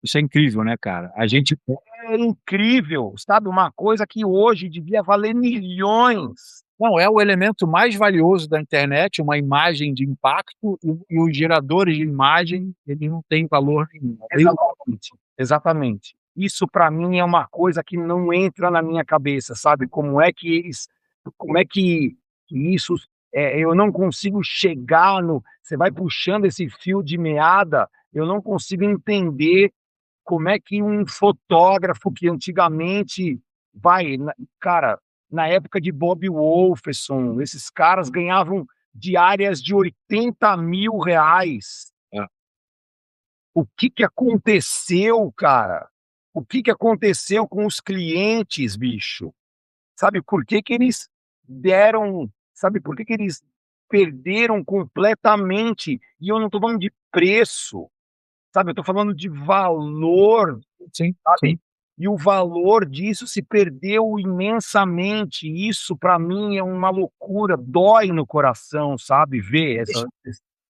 isso é incrível, né, cara? A gente É incrível, sabe, uma coisa que hoje devia valer milhões. não, é o elemento mais valioso da internet, uma imagem de impacto, e os geradores de imagem, eles não têm valor nenhum. Exatamente, exatamente. Isso para mim é uma coisa que não entra na minha cabeça, sabe, como é que isso, eu não consigo chegar no você vai puxando esse fio de meada, eu não consigo entender como é que um fotógrafo que antigamente vai na cara, na época de Bob Wolferson, esses caras ganhavam diárias de R$ 80.000. É. O que que aconteceu, cara? O que que aconteceu com os clientes, bicho? Sabe por que que eles sabe por que que eles perderam completamente? E eu não tô falando de preço, sabe, eu tô falando de valor, Sim, sabe. sim. E o valor disso se perdeu imensamente, isso pra mim é uma loucura, dói no coração, sabe, ver essa.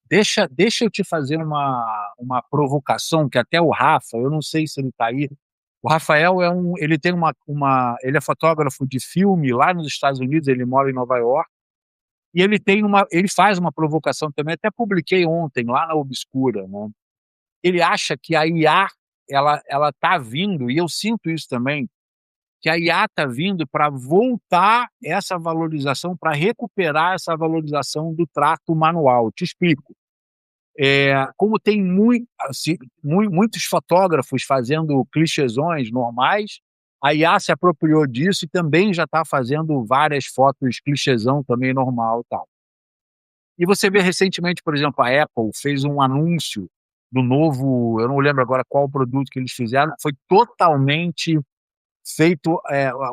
Deixa eu te fazer uma provocação que até o Rafa, eu não sei se ele está aí, o Rafael ele tem ele é fotógrafo de filme lá nos Estados Unidos, ele mora em Nova York, e ele faz uma provocação também, até publiquei ontem lá na Obscura, né. Ele acha que a IA, ela está vindo, e eu sinto isso também, que a IA está vindo para voltar essa valorização, para recuperar essa valorização do trato manual. Te explico. Como tem muitos fotógrafos fazendo clichêsões normais, a IA se apropriou disso e também já está fazendo várias fotos clichêzão também normal, tal. E você vê recentemente, por exemplo, a Apple fez um anúncio do novo, eu não lembro agora qual produto que eles fizeram, foi totalmente feito,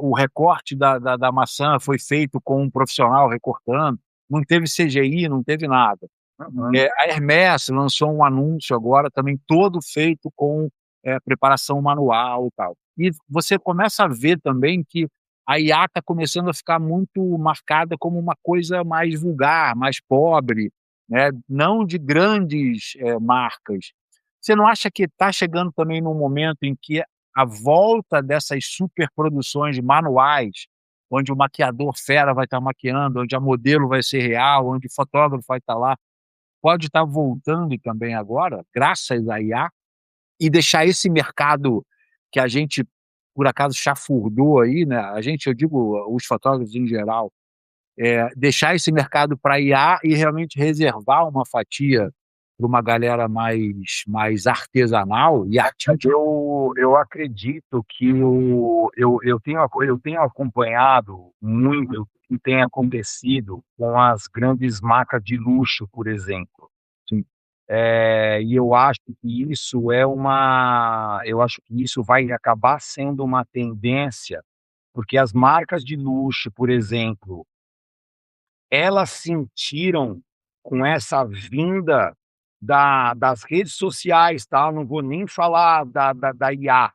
o recorte da maçã foi feito com um profissional recortando, não teve CGI, não teve nada. Uhum. A Hermès lançou um anúncio agora também todo feito com, preparação manual e tal. E você começa a ver também que a IA está começando a ficar muito marcada como uma coisa mais vulgar, mais pobre, né, não de grandes, marcas. Você não acha que está chegando também num momento em que a volta dessas superproduções manuais, onde o maquiador fera vai estar maquiando, onde a modelo vai ser real, onde o fotógrafo vai estar lá, pode estar voltando também agora, graças à IA, e deixar esse mercado que a gente, por acaso, chafurdou aí, né, a gente, eu digo os fotógrafos em geral, deixar esse mercado pra IA e realmente reservar uma fatia para uma galera mais artesanal e artística. Eu acredito que eu tenho acompanhado muito o que tem acontecido com as grandes marcas de luxo, por exemplo. Sim. E eu acho que isso vai acabar sendo uma tendência, porque as marcas de luxo, por exemplo, elas sentiram com essa vinda das redes sociais, tá, não vou nem falar da IA,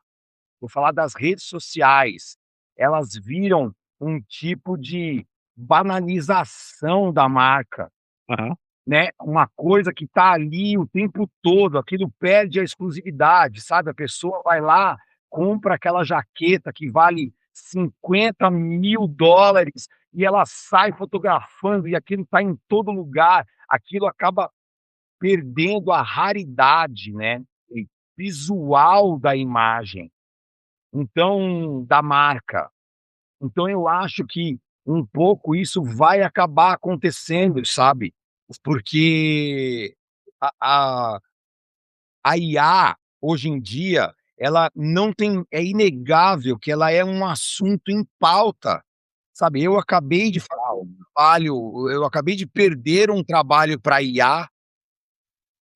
vou falar das redes sociais. Elas viram um tipo de banalização da marca, Aham. né, uma coisa que tá ali o tempo todo, aquilo perde a exclusividade, sabe, a pessoa vai lá, compra aquela jaqueta que vale $50.000 e ela sai fotografando e aquilo tá em todo lugar, aquilo acaba perdendo a raridade, né, visual da imagem, então da marca. Então eu acho que um pouco isso vai acabar acontecendo, sabe, porque a a a IA, hoje em dia, ela não tem é inegável que ela é um assunto em pauta, sabe. Eu acabei de perder um trabalho para IA,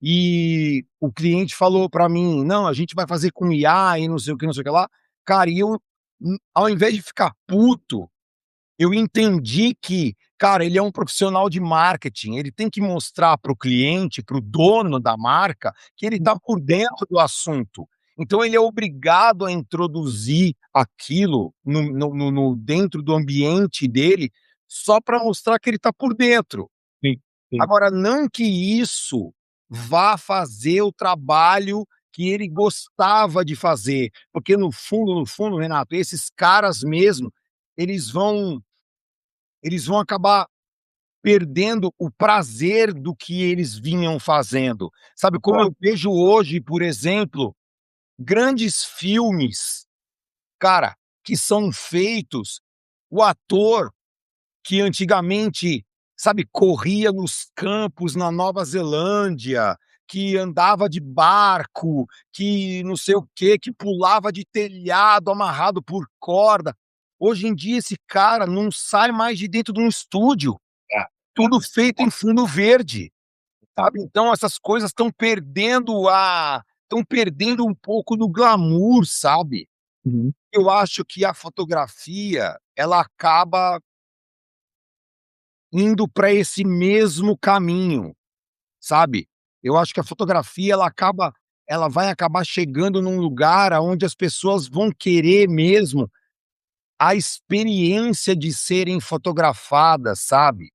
e o cliente falou para mim: "Não, a gente vai fazer com IA e não sei o que, não sei o que lá". Cara, e eu, ao invés de ficar puto, eu entendi que, cara, ele é um profissional de marketing, ele tem que mostrar para o cliente, para o dono da marca, que ele está por dentro do assunto. Então ele é obrigado a introduzir aquilo no dentro do ambiente dele, só para mostrar que ele está por dentro. Sim, sim. Agora, não que isso vá fazer o trabalho que ele gostava de fazer, porque no fundo, Renato, esses caras mesmo, eles vão eles vão acabar perdendo o prazer do que eles vinham fazendo. Sabe, como eu vejo hoje, por exemplo, grandes filmes, cara, que são feitos, o ator que antigamente, sabe, corria nos campos na Nova Zelândia, que andava de barco, que não sei o quê, que pulava de telhado amarrado por corda. Hoje em dia esse cara não sai mais de dentro de um estúdio, É. tudo feito em fundo verde, sabe. Então essas coisas estão perdendo um pouco do glamour, sabe. Uhum. Eu acho que a fotografia, ela acaba indo para esse mesmo caminho, sabe. Eu acho que a fotografia ela vai acabar chegando num lugar aonde as pessoas vão querer mesmo a experiência de serem fotografadas, sabe.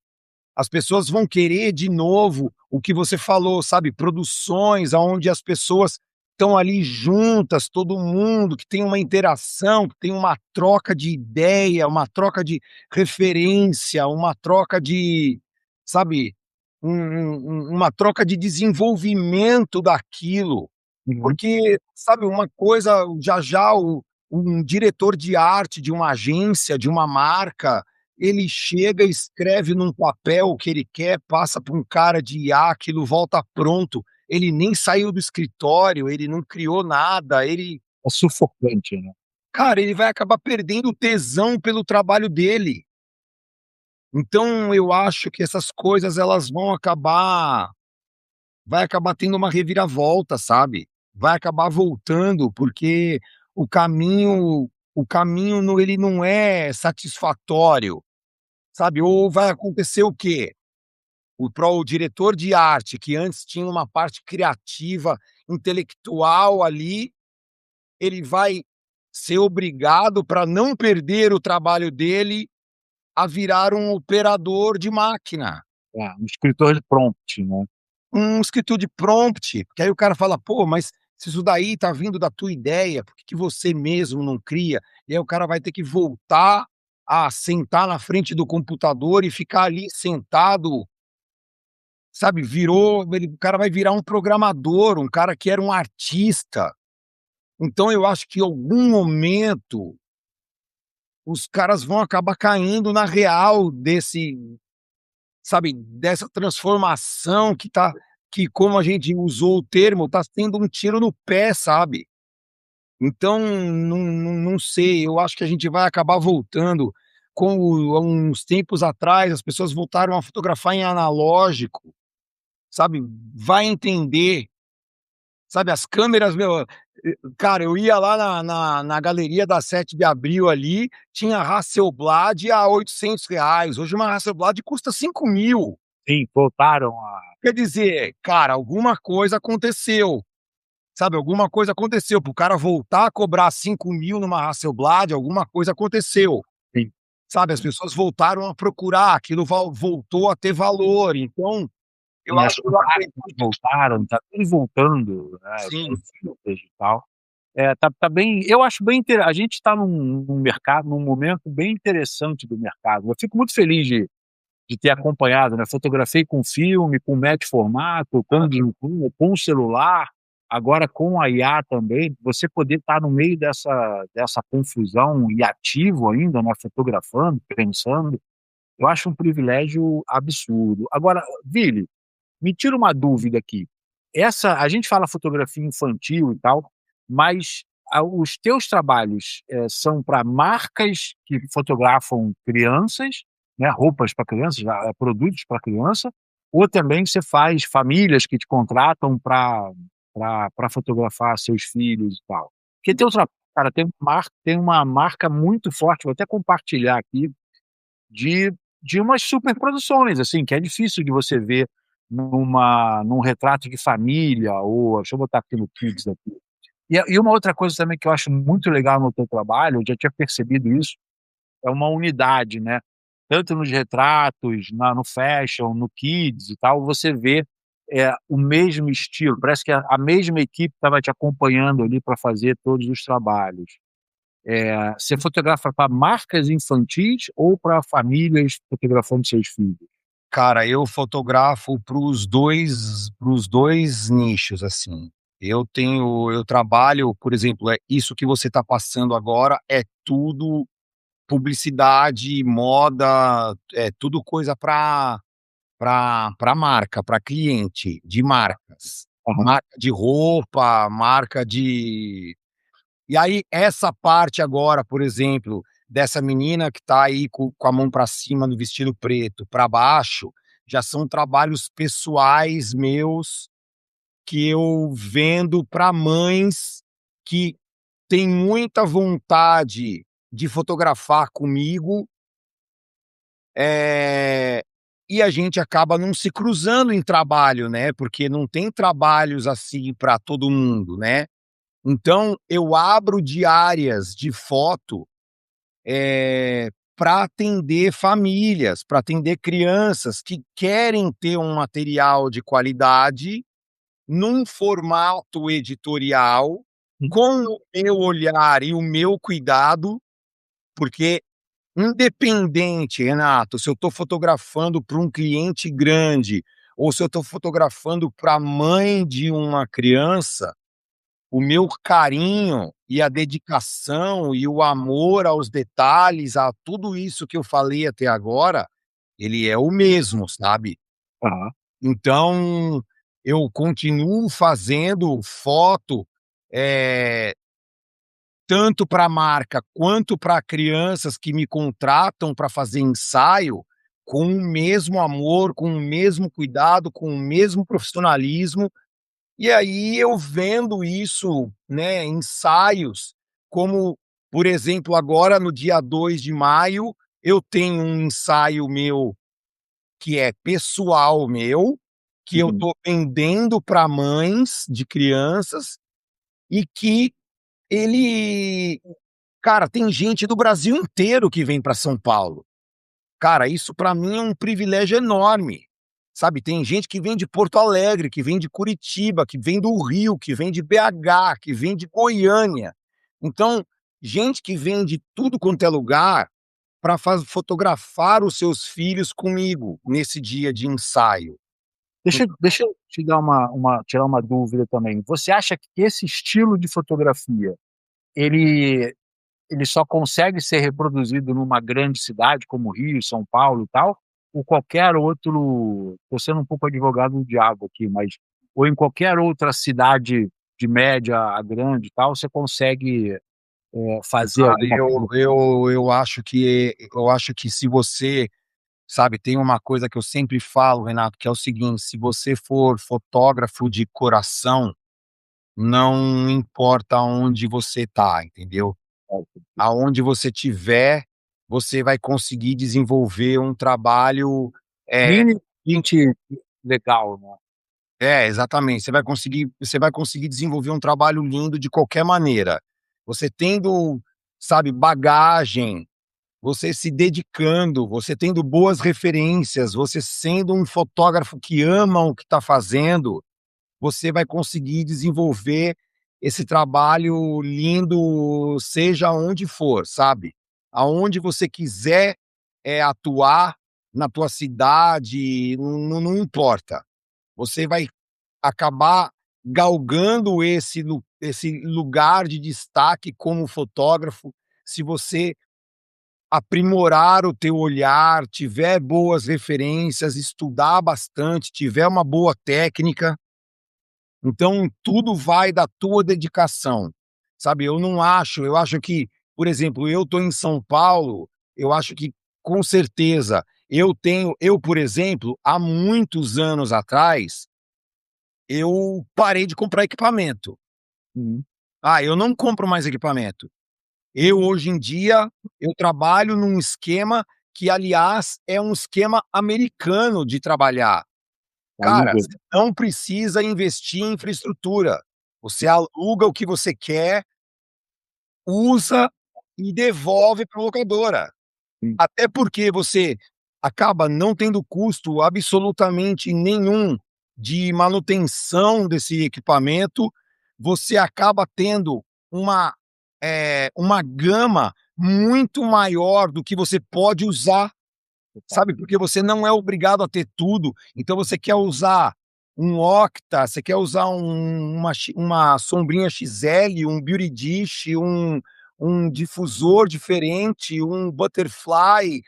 As pessoas vão querer de novo o que você falou, sabe, produções aonde as pessoas estão ali juntas, todo mundo, que tem uma interação, que tem uma troca de ideia, uma troca de referência, uma troca de, sabe, uma troca de desenvolvimento daquilo. Uhum. Porque, sabe, uma coisa, já já um diretor de arte de uma agência, de uma marca, ele chega, escreve num papel o que ele quer, passa para um cara de IA, aquilo volta pronto. Ele nem saiu do escritório, ele não criou nada, É sufocante, né. cara, ele vai acabar perdendo o tesão pelo trabalho dele. Então eu acho que essas coisas elas vai acabar tendo uma reviravolta, sabe. Vai acabar voltando, porque o caminho ele não é satisfatório, sabe. Ou vai acontecer o quê? O diretor de arte, que antes tinha uma parte criativa, intelectual ali, ele vai ser obrigado, para não perder o trabalho dele, a virar um operador de máquina. Um escritor de prompt, né. Um escritor de prompt, porque aí o cara fala: "Pô, mas se isso daí tá vindo da tua ideia, por que que você mesmo não cria?". E aí o cara vai ter que voltar a sentar na frente do computador e ficar ali sentado, sabe, o cara vai virar um programador, um cara que era um artista. Então eu acho que em algum momento os caras vão acabar caindo na real desse, sabe, dessa transformação que como a gente usou o termo, tá sendo um tiro no pé, sabe. Então, não sei, eu acho que a gente vai acabar voltando como há uns tempos atrás as pessoas voltaram a fotografar em analógico, sabe, vai entender, sabe, as câmeras, meu, cara, eu ia lá na galeria da 7 de Abril ali, tinha Hasselblad a R$ 800, hoje uma Hasselblad custa 5.000. Sim, voltaram a Quer dizer, cara, alguma coisa aconteceu, sabe, alguma coisa aconteceu, para o cara voltar a cobrar 5.000 numa Hasselblad, alguma coisa aconteceu, sim, sabe, as pessoas voltaram a procurar, aquilo voltou a ter valor, então, eu sim, as acho eu máquinas acredito. voltaram, tá tudo voltando, né, Sim, os filtros e tal. Tá bem, eu acho bem intere a gente está num mercado, num momento bem interessante do mercado. Eu fico muito feliz de ter acompanhado, né, fotografei com filme, com médio formato, com o celular, agora com a IA também, você poder estar no meio dessa confusão e ativo ainda, né, fotografando, pensando, eu acho um privilégio absurdo. Agora, Vili, me tira uma dúvida aqui, essa a gente fala fotografia infantil e tal, mas os teus trabalhos, são para marcas que fotografam crianças, né, roupas para crianças, produtos para criança, ou também você faz famílias que te contratam para fotografar seus filhos e tal? Porque teu trabalho, cara, tem uma marca muito forte, vou até compartilhar aqui, de de umas superproduções, assim, que é difícil de você ver num retrato de família ou deixa eu botar aqui no Kids aqui. E uma outra coisa também que eu acho muito legal no teu trabalho, eu já tinha percebido isso, é uma unidade, né, tanto nos retratos, no fashion, no Kids e tal, você vê, o mesmo estilo, parece que a mesma equipe estava te acompanhando ali para fazer todos os trabalhos. Você fotografa para marcas infantis ou para famílias fotografando seus filhos? cara, eu fotografo para os 2 nichos, assim. Eu trabalho, por exemplo, isso que você está passando agora é tudo publicidade, moda, é tudo coisa para marca, para cliente, de marcas. Aham, Marca de roupa, marca de e aí essa parte agora, por exemplo, dessa menina que tá aí com a mão para cima no vestido preto, para baixo, já são trabalhos pessoais meus que eu vendo para mães que têm muita vontade de fotografar comigo, eh, e a gente acaba não se cruzando em trabalho, né, porque não tem trabalhos assim para todo mundo, né. Então eu abro diárias de foto, para atender famílias, para atender crianças que querem ter um material de qualidade, num formato editorial, hum, com o meu olhar e o meu cuidado, porque independente, Renato, se eu estou fotografando para um cliente grande ou se eu estou fotografando para a mãe de uma criança, o meu carinho e a dedicação e o amor aos detalhes, a tudo isso que eu falei até agora, ele é o mesmo, sabe. aham. Então, eu continuo fazendo foto, eh, tanto para marca quanto para crianças que me contratam para fazer ensaio, com o mesmo amor, com o mesmo cuidado, com o mesmo profissionalismo. E aí eu vendo isso, né, ensaios, como, por exemplo, agora no dia 2 de maio, eu tenho um ensaio meu que é pessoal meu, que eu Uhum. tô vendendo para mães de crianças e que ele cara, tem gente do Brasil inteiro que vem para São Paulo. Cara, isso para mim é um privilégio enorme, sabe. Tem gente que vem de Porto Alegre, que vem de Curitiba, que vem do Rio, que vem de BH, que vem de Goiânia. Então, gente que vem de tudo quanto é lugar para fotografar os seus filhos comigo, nesse dia de ensaio. Deixa eu te dar tirar uma dúvida também. Você acha que esse estilo de fotografia, ele ele só consegue ser reproduzido numa grande cidade como Rio, São Paulo e tal, ou qualquer outro, tô sendo um pouco advogado do diabo aqui, mas ou em qualquer outra cidade de média a grande e tal, você consegue, fazer Ah, alguma coisa? eu acho que se você, sabe, tem uma coisa que eu sempre falo, Renato, que é o seguinte: se você for fotógrafo de coração, não importa onde você tá, entendeu? Aonde você tiver, você vai conseguir desenvolver um trabalho, eh, in Minimamente legal, né. exatamente, você vai conseguir desenvolver um trabalho lindo de qualquer maneira. Você tendo, sabe, bagagem, você se dedicando, você tendo boas referências, você sendo um fotógrafo que ama o que está fazendo, você vai conseguir desenvolver esse trabalho lindo, seja onde for, sabe. Aonde você quiser, atuar, na tua cidade, não importa. Você vai acabar galgando esse lugar de destaque como fotógrafo, se você aprimorar o teu olhar, tiver boas referências, estudar bastante, tiver uma boa técnica. Então tudo vai da tua dedicação, sabe. Eu acho que, por exemplo, eu estou em São Paulo, eu acho que com certeza eu, por exemplo, há muitos anos atrás, eu parei de comprar equipamento. Uhum. Ah, eu não compro mais equipamento. Eu hoje em dia, eu trabalho num esquema que aliás é um esquema americano de trabalhar. Cara, Aluga. você não precisa investir em infraestrutura. Você aluga o que você quer, usa e devolve para a locadora. Sim. Até porque você acaba não tendo custo absolutamente nenhum de manutenção desse equipamento, você acaba tendo uma, uma gama muito maior do que você pode usar. Sabe, porque você não é obrigado a ter tudo, então você quer usar um Octa, você quer usar uma sombrinha XL, um Beauty Dish, um difusor diferente, um butterfly,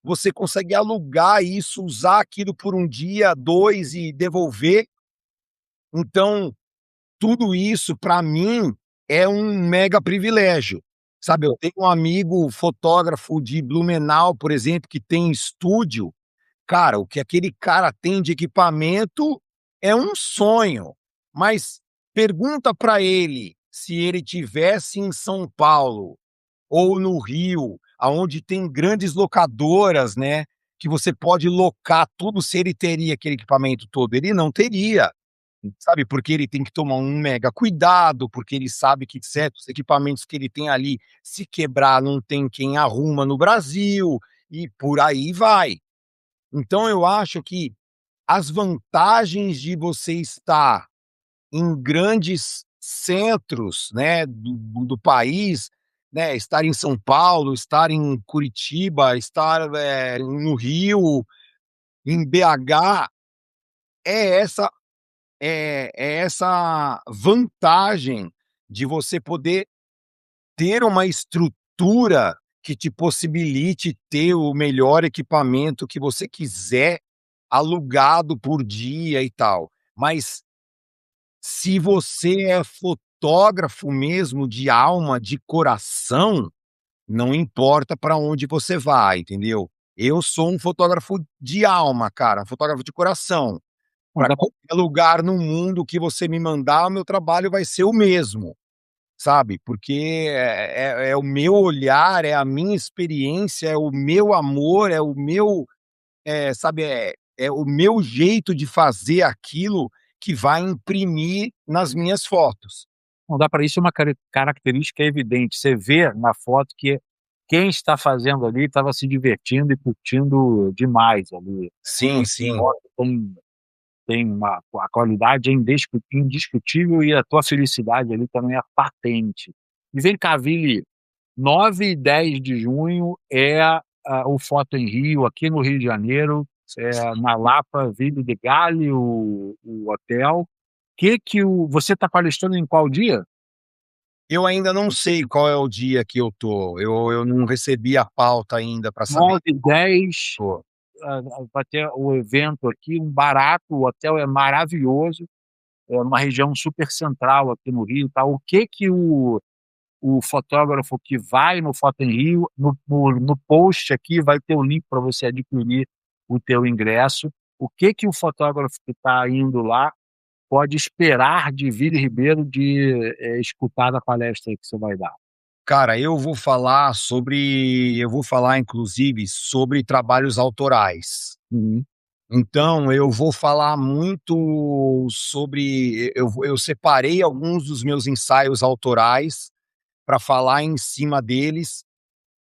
você consegue alugar isso, usar aquilo por um dia, 2 e devolver. Então, tudo isso para mim é um mega privilégio, sabe. Eu tenho um amigo fotógrafo de Blumenau, por exemplo, que tem estúdio. Cara, o que aquele cara tem de equipamento é um sonho, mas pergunta para ele se ele tivesse em São Paulo ou no Rio, aonde tem grandes locadoras, né, que você pode locar tudo, se ele teria aquele equipamento todo. Ele não teria, sabe, porque ele tem que tomar um mega cuidado, porque ele sabe que certos equipamentos que ele tem ali, se quebrar, não tem quem arruma no Brasil, e por aí vai. Então eu acho que as vantagens de você estar em grandes centros, né, do país, né, estar em São Paulo, estar em Curitiba, estar, no Rio, em BH, é essa é essa vantagem de você poder ter uma estrutura que te possibilite ter o melhor equipamento que você quiser, alugado por dia e tal. Mas se você é fotógrafo mesmo de alma, de coração, não importa para onde você vai, entendeu? Eu sou um fotógrafo de alma, cara, fotógrafo de coração. Não Para dá pra qualquer lugar no mundo que você me mandar, o meu trabalho vai ser o mesmo, sabe? Porque é o meu olhar, é a minha experiência, é o meu amor, é o meu, sabe, é o meu jeito de fazer aquilo que vai imprimir nas minhas fotos. não dá pra isso, é uma característica evidente, você vê na foto que quem está fazendo ali estava se divertindo e curtindo demais ali. Sim, sim. Foto tem a qualidade é indiscutível e a tua felicidade ali também é patente. E vem cá, Vili, 9 e 10 de junho é o Foto em Rio, aqui no Rio de Janeiro, na Lapa, Ville de Galli, o hotel. Você está palestrando em qual dia? Eu ainda não sei qual é o dia que eu tô. Eu não recebi a pauta ainda para saber. 9 e 10, Tô. vai ter o evento aqui, um barato, o hotel é maravilhoso, é uma região super central aqui no Rio, tá? O fotógrafo que vai no Foto em Rio, no post aqui vai ter o link para você adquirir o teu ingresso. O que o fotógrafo que está indo lá pode esperar de Vili Ribeiro de escutar a palestra que você vai dar? Cara, eu vou falar inclusive sobre trabalhos autorais. Uhum. Então, eu vou falar muito sobre eu separei alguns dos meus ensaios autorais para falar em cima deles,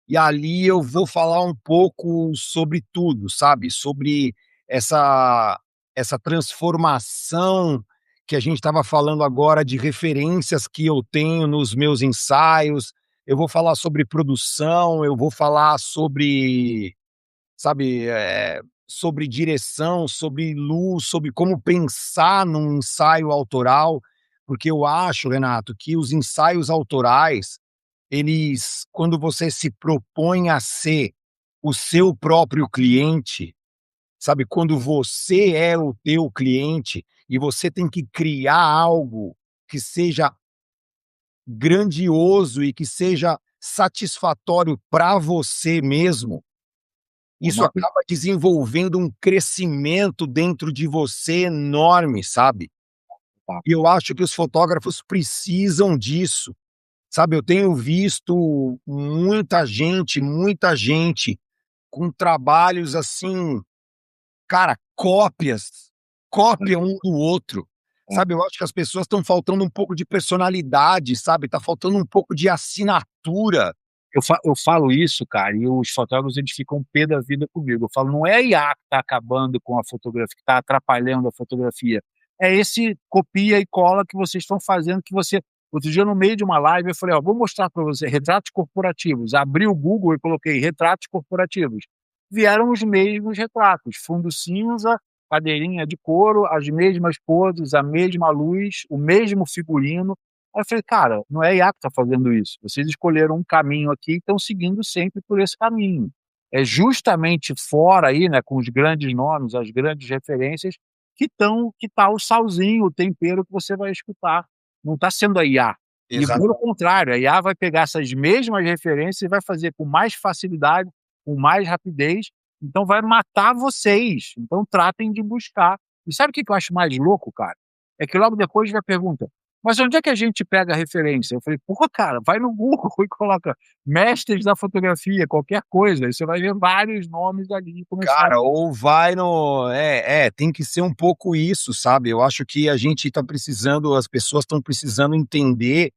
e ali eu vou falar um pouco sobre tudo, sabe, sobre essa essa transformação que a gente estava falando agora de referências que eu tenho nos meus ensaios. Eu vou falar sobre produção, eu vou falar sobre, sabe, sobre direção, sobre luz, sobre como pensar num ensaio autoral, porque eu acho, Renato, que os ensaios autorais, eles, quando você se propõe a ser o seu próprio cliente, sabe, quando você é o teu cliente e você tem que criar algo que seja grandioso e que seja satisfatório para você mesmo, isso Uma acaba desenvolvendo um crescimento dentro de você enorme, sabe. Tá. E eu acho que os fotógrafos precisam disso, sabe. Eu tenho visto muita gente com trabalhos, assim, cara, cópia um do outro, É. sabe. Eu acho que as pessoas estão faltando um pouco de personalidade, sabe, tá faltando um pouco de assinatura. Eu falo isso, cara, e os fotógrafos eles ficam pé da vida comigo. Eu falo, não é a IA que está acabando com a fotografia, que está atrapalhando a fotografia. É esse copia e cola que vocês estão fazendo, que você. Outro dia, no meio de uma live, eu falei, ó, vou mostrar para você retratos corporativos. Abri o Google e coloquei retratos corporativos. Vieram os mesmos retratos, fundo cinza, cadeirinha de couro, as mesmas poses, a mesma luz, o mesmo figurino. Aí eu falei: "Cara, não é a IA que está fazendo isso, vocês escolheram um caminho aqui e estão seguindo sempre por esse caminho". É justamente fora aí, né, com os grandes nomes, as grandes referências, que tá o salzinho, o tempero que você vai escutar, não está sendo a IA. E pelo Exatamente. contrário, a IA vai pegar essas mesmas referências e vai fazer com mais facilidade, com mais rapidez, então vai matar vocês, então tratem de buscar. E sabe o que eu acho mais louco, cara? É que logo depois vem a pergunta: "Mas onde é que a gente pega a referência?" Eu falei: "Porra, cara, vai no Google e coloca mestres da fotografia, qualquer coisa, aí você vai ver vários nomes ali e começar". Cara, ou vai no tem que ser um pouco isso, sabe. Eu acho que a gente tá precisando as pessoas estão precisando entender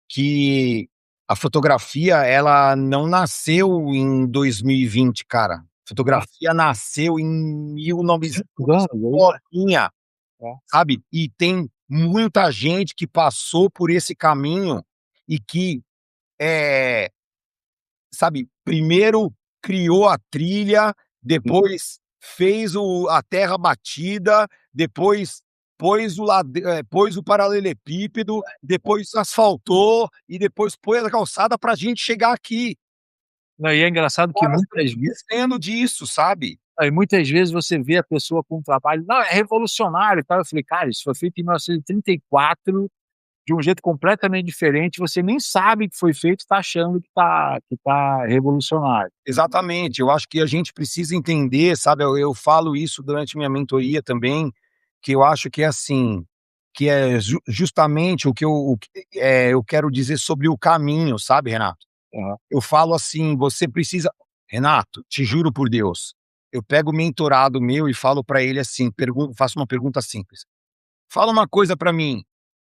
que a fotografia, ela não nasceu em 2020, cara. Fotografia nasceu em 1900 Anos aí. bolinha, É. sabe. E tem muita gente que passou por esse caminho e que, eh sabe, primeiro criou a trilha, depois fez a terra batida, depois pôs o paralelepípedo, depois asfaltou e depois pôs a calçada pra gente chegar aqui. Não, e é engraçado que Agora estamos esquecendo disso, sabe. muitas vezes você vê a pessoa com um trabalho: "Não, é revolucionário e tal", eu falei: "Cara, isso foi feito em 1934. de um jeito completamente diferente, você nem sabe que foi feito, está achando que tá revolucionário. Exatamente, eu acho que a gente precisa entender, sabe, eu falo isso durante minha mentoria também, que eu acho que é assim, que é justamente eu quero dizer sobre o caminho, sabe, Renato? Aham. Eu falo assim: "Você precisa". Renato, te juro por Deus, eu pego o mentorado meu e falo para ele assim, faço uma pergunta simples: "Fala uma coisa para mim,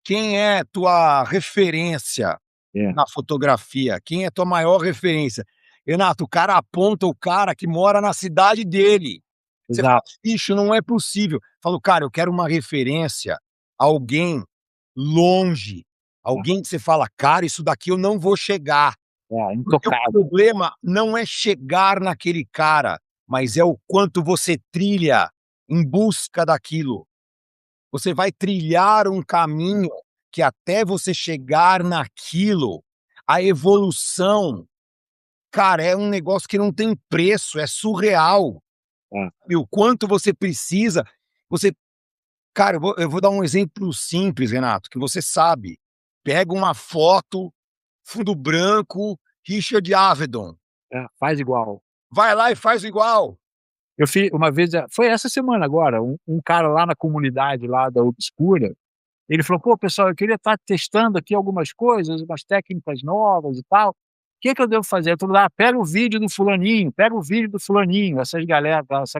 quem é tua referência É, na fotografia? Quem é tua maior referência?". Renato, o cara aponta o cara que mora na cidade dele. Você fala: exato. "Bicho, não é possível". Falo: "Cara, eu quero uma referência, alguém longe, alguém que você fala: 'Cara, isso daqui eu não vou chegar'". Porque o Intocável. problema não é chegar naquele cara, mas é o quanto você trilha em busca daquilo. Você vai trilhar um caminho que até você chegar naquilo, a evolução, cara, é um negócio que não tem preço, é surreal. É. E o quanto você precisa, você cara, eu vou dar um exemplo simples, Renato, que você sabe. Pega uma foto, fundo branco, Richard Avedon. Faz igual. Vai lá e faz igual. Eu fiz uma vez, foi essa semana agora, um cara lá na comunidade lá da Obscura, ele falou: "Pô, pessoal, eu queria estar testando aqui algumas coisas, umas técnicas novas e tal. O que que eu devo fazer?" Eu falei: "Ah, pega o vídeo do fulaninho, pega o vídeo do fulaninho", essa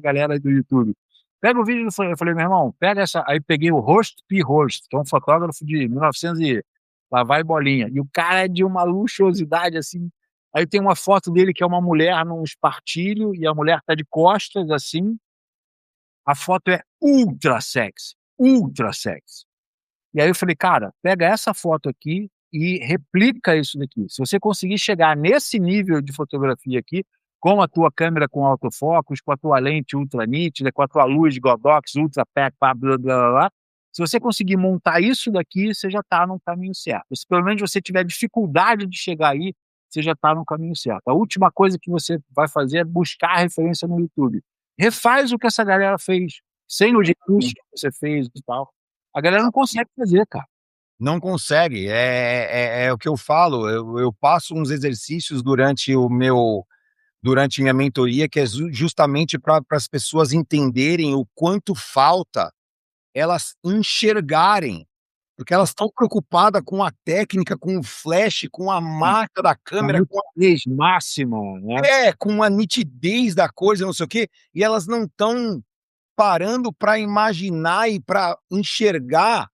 galera aí do YouTube. "Pega o vídeo do fulaninho", eu falei: "Meu irmão, pega essa", aí peguei o Horst P. Horst, que é um fotógrafo de 1900 e lá vai bolinha, e o cara é de uma luxuosidade, assim. Aí tem uma foto dele que é uma mulher num espartilho e a mulher tá de costas, assim, a foto é ultra sexy, ultra sexy. E aí eu falei: "Cara, pega essa foto aqui e replica isso daqui. Se você conseguir chegar nesse nível de fotografia aqui, com a tua câmera com autofocus, com a tua lente ultra nítida, com a tua luz Godox ultra pack blá, blá, blá, blá, blá, se você conseguir montar isso daqui, você já está no caminho certo. Se pelo menos você tiver dificuldade de chegar aí, você já está no caminho certo. A última coisa que você vai fazer é buscar referência no YouTube. Refaz o que essa galera fez, sem os recursos que você fez e tal. A galera não consegue fazer, cara. Não consegue, é o que eu falo, eu passo uns exercícios durante minha mentoria, que é justamente para as pessoas entenderem o quanto falta elas enxergarem, porque elas estão preocupadas com a técnica, com o flash, com a marca da A câmera, nitidez máxima, né. com a nitidez da coisa, não sei o quê, e elas não estão parando para imaginar e para enxergar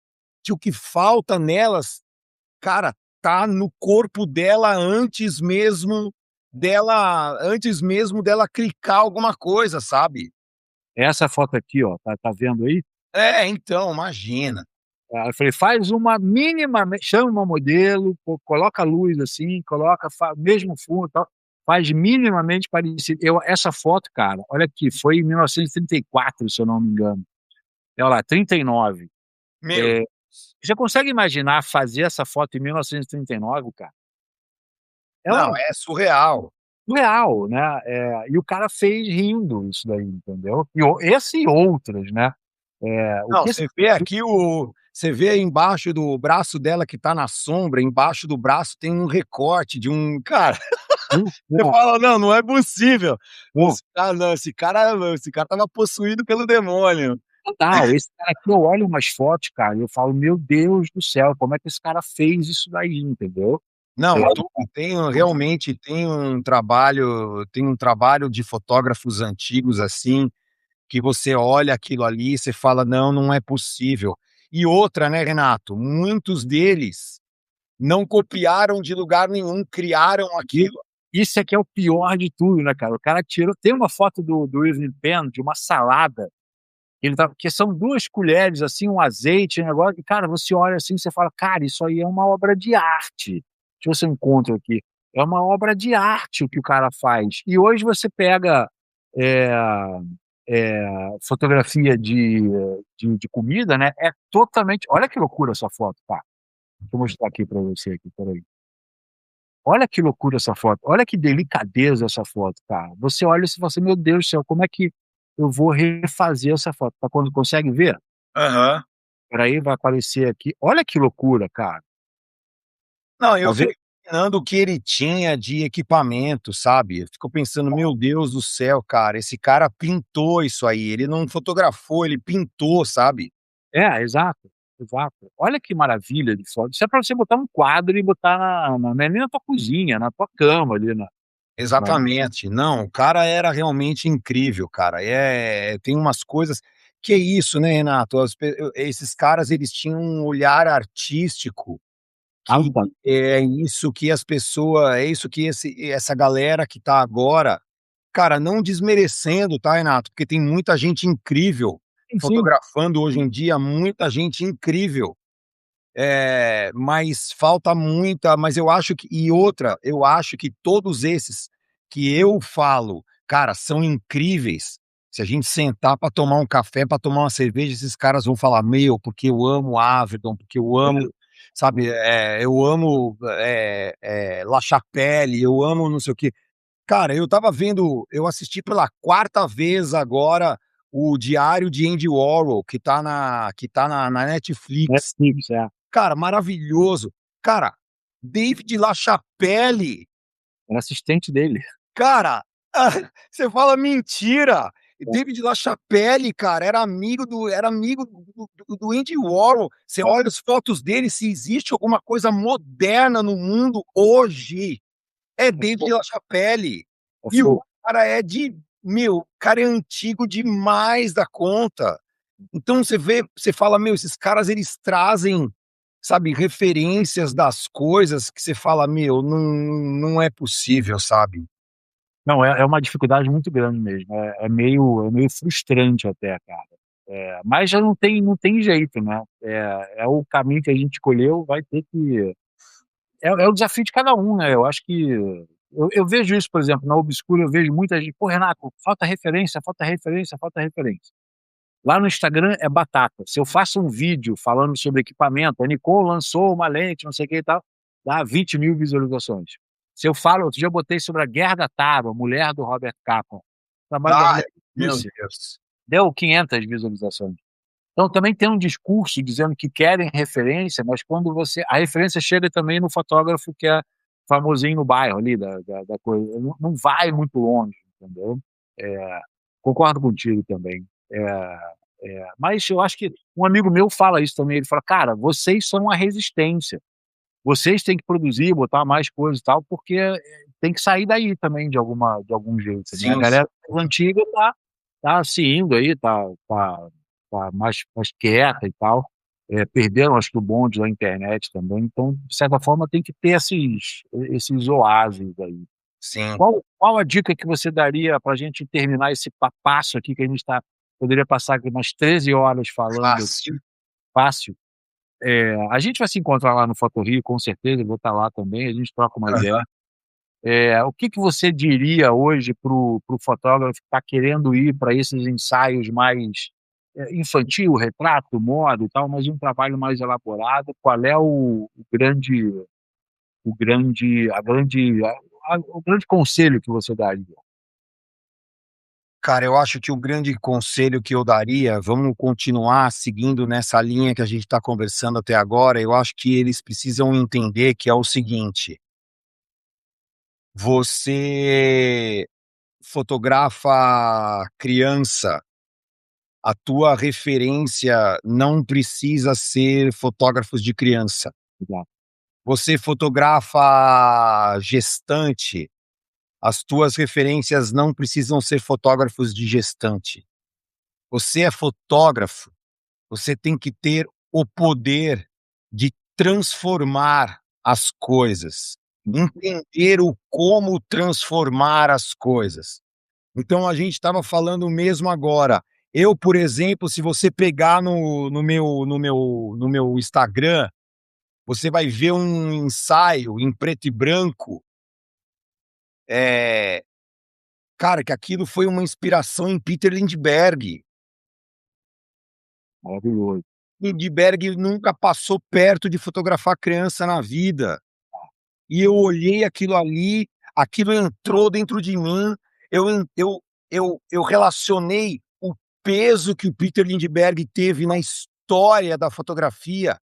que o que falta nelas, cara, tá no corpo dela antes mesmo dela clicar alguma coisa, sabe. Essa foto aqui, ó, tá vendo aí? É, então, imagina. Eu falei: "Faz uma chama uma modelo, coloca a luz assim, coloca mesmo fundo e tal, faz minimamente parecido". Essa foto, cara, olha aqui, foi em 1934, se eu não me engano. Olha lá, 39. Meu Eh, Deus. você consegue imaginar fazer essa foto em 1939, cara? É Não, um é surreal. surreal, né, e o cara fez rindo isso daí, entendeu. Esse e outras, né. O Não, que esse você vê embaixo do braço dela que tá na sombra, embaixo do braço tem um recorte de um cara, você pô, fala: "Não, não é possível. pô, Não, esse cara estava possuído pelo demônio". total, esse cara aqui eu olho umas fotos, cara, e eu falo: "Meu Deus do céu, como é que esse cara fez isso daí", entendeu. É, Não, realmente tem um trabalho de fotógrafos antigos, assim, que você olha aquilo ali e você fala: "Não, não é possível". E outra, né, Renato, muitos deles não copiaram de lugar nenhum, criaram e aquilo. isso é que é o pior de tudo, né, cara, o cara tirou tem uma foto do Irving Penn de uma salada, que são 2 colheres, assim, um azeite, um negócio, e cara, você olha assim, você fala: "Cara, isso aí é uma obra de arte". Deixa eu ver se eu encontro aqui. É uma obra de arte o que o cara faz. E hoje você pega, eh fotografia de comida, né, é totalmente, olha que loucura essa foto, tá. Deixa eu mostrar aqui pra você aqui, espera aí. Olha que loucura essa foto, olha que delicadeza essa foto, cara. Você olha e você fala assim: "Meu Deus do céu, como é que eu vou refazer essa foto?". Tá, quando consegue ver? Aham. Espera aí, vai aparecer aqui. Olha que loucura, cara. Não, eu Talvez fico imaginando o que ele tinha de equipamento, sabe. Eu fico pensando: "Meu Deus do céu, cara, esse cara pintou isso aí, ele não fotografou, ele pintou", sabe. é, exato, exato. Olha que maravilha de foto. Isso é para você botar um quadro e botar não é nem na tua cozinha, na tua cama ali na Exatamente. Não, o cara era realmente incrível, cara. Tem umas coisas que é isso, né, Renato, esses caras eles tinham um olhar artístico que alta. é isso que essa galera que tá agora, cara, não desmerecendo, tá, Renato, porque tem muita gente incrível Sim, sim. fotografando hoje em dia, muita gente incrível. Mas falta muita, mas eu acho que e outra, eu acho que todos esses que eu falo, cara, são incríveis. Se a gente sentar para tomar um café, para tomar uma cerveja, esses caras vão falar: "Meu, porque eu amo Avedon, porque eu amo", sabe, eu amo, La Chapelle, eu amo não sei o quê. Cara, eu assisti pela quarta vez agora o Diário de Andy Warhol, que tá na Netflix. Netflix, é. Cara, maravilhoso. Cara, David LaChapelle, Era assistente dele. cara, você fala mentira. David LaChapelle, cara, era amigo do Andy Warhol. Você olha as fotos dele, se existe alguma coisa moderna no mundo hoje, é David LaChapelle. É E o fogo. cara o cara é antigo demais da conta. Então você fala: "Meu, esses caras eles trazem, sabe, referências das coisas que você fala: "Meu, não é possível", sabe. Não, é uma dificuldade muito grande mesmo, é meio frustrante até, cara. Mas já não tem jeito, né, é o caminho que a gente escolheu, vai ter que é o desafio de cada um, né, eu acho que eu vejo isso, por exemplo, na Obscura eu vejo muita gente: "Pô, Renato, falta referência, falta referência, falta referência". Lá no Instagram é batata, se eu faço um vídeo falando sobre equipamento, a Nikon lançou uma lente, não sei o que e tal, dá 20.000 visualizações. Se eu falo outro dia eu botei sobre a Gerda Taro, a mulher do Robert Kaplan, trabalho da Ai, mulher meu disse, Deus. deu 500 visualizações. Então também tem um discurso dizendo que querem referência, mas quando a referência chega também no fotógrafo que é famosinho no bairro ali da coisa, não vai muito longe, entendeu. Concordo contigo também. Mas eu acho que um amigo meu fala isso também, ele fala: "Cara, vocês são a resistência, vocês têm que produzir, botar mais coisa e tal, porque, tem que sair daí também de algum jeito, né, a Sim, sim. galera antiga tá se indo aí, tá mais quieta e tal, perderam acho que o bonde da internet também, então de certa forma tem que ter esses oásis aí. Sim. Qual a dica que você daria pra gente terminar esse papasso aqui que a gente poderia passar aqui umas 13 horas falando Fácil. aqui, fácil. A gente vai se encontrar lá no Foto Rio, com certeza, eu vou estar lá também, a gente troca uma ideia. Aham. O que que você diria hoje para o fotógrafo que está querendo ir para esses ensaios mais, infantil, retrato, moda e tal, mas um trabalho mais elaborado, qual é o grande conselho que você daria? Cara, eu acho que o grande conselho que eu daria, vamos continuar seguindo nessa linha que a gente está conversando até agora, eu acho que eles precisam entender que é o seguinte: você fotografa criança, a tua referência não precisa ser fotógrafos de criança. Exato. Você fotografa gestante, as tuas referências não precisam ser fotógrafos de gestante. Você é fotógrafo, você tem que ter o poder de transformar as coisas, entender o como transformar as coisas. Então a gente estava falando mesmo agora. Eu, por exemplo, se você pegar no meu Instagram, você vai ver um ensaio em preto e branco, eh, cara, que aquilo foi uma inspiração em Peter Lindbergh. Maravilhoso. Lindbergh nunca passou perto de fotografar criança na vida. E eu olhei aquilo ali, aquilo entrou dentro de mim, eu relacionei o peso que o Peter Lindbergh teve na história da fotografia,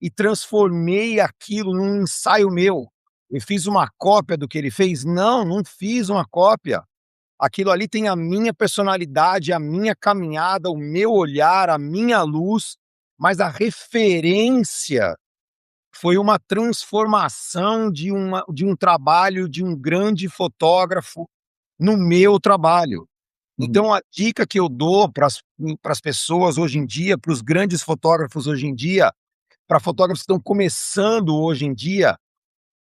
e transformei aquilo num ensaio meu. Eu fiz uma cópia do que ele fez? Não, não fiz uma cópia. Aquilo ali tem a minha personalidade, a minha caminhada, o meu olhar, a minha luz, mas a referência foi uma transformação de um trabalho de um grande fotógrafo no meu trabalho. Uhum. Então a dica que eu dou para as pessoas hoje em dia, para os grandes fotógrafos hoje em dia, para fotógrafos que estão começando hoje em dia,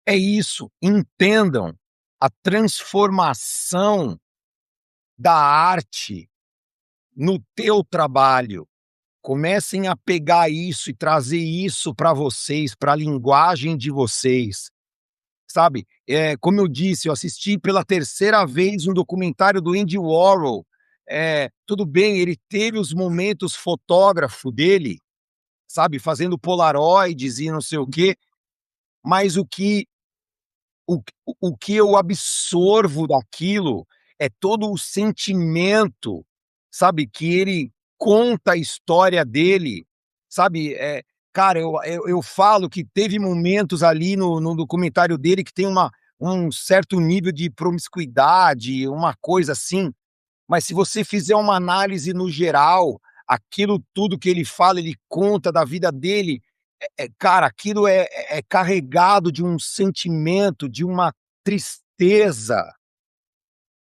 é isso: entendam a transformação da arte no teu trabalho. Comecem a pegar isso e trazer isso para vocês, para a linguagem de vocês, sabe? Como eu disse, eu assisti pela terceira vez um documentário do Andy Warhol. Tudo bem, ele teve os momentos fotógrafo dele, sabe, fazendo polaroids e não sei o quê, mas o que eu absorvo daquilo é todo o sentimento, sabe, que ele conta a história dele, sabe, cara, eu falo que teve momentos ali no documentário dele que tem um certo nível de promiscuidade, uma coisa assim, mas se você fizer uma análise no geral, aquilo tudo que ele fala, ele conta da vida dele, cara, aquilo é carregado de um sentimento, de uma tristeza,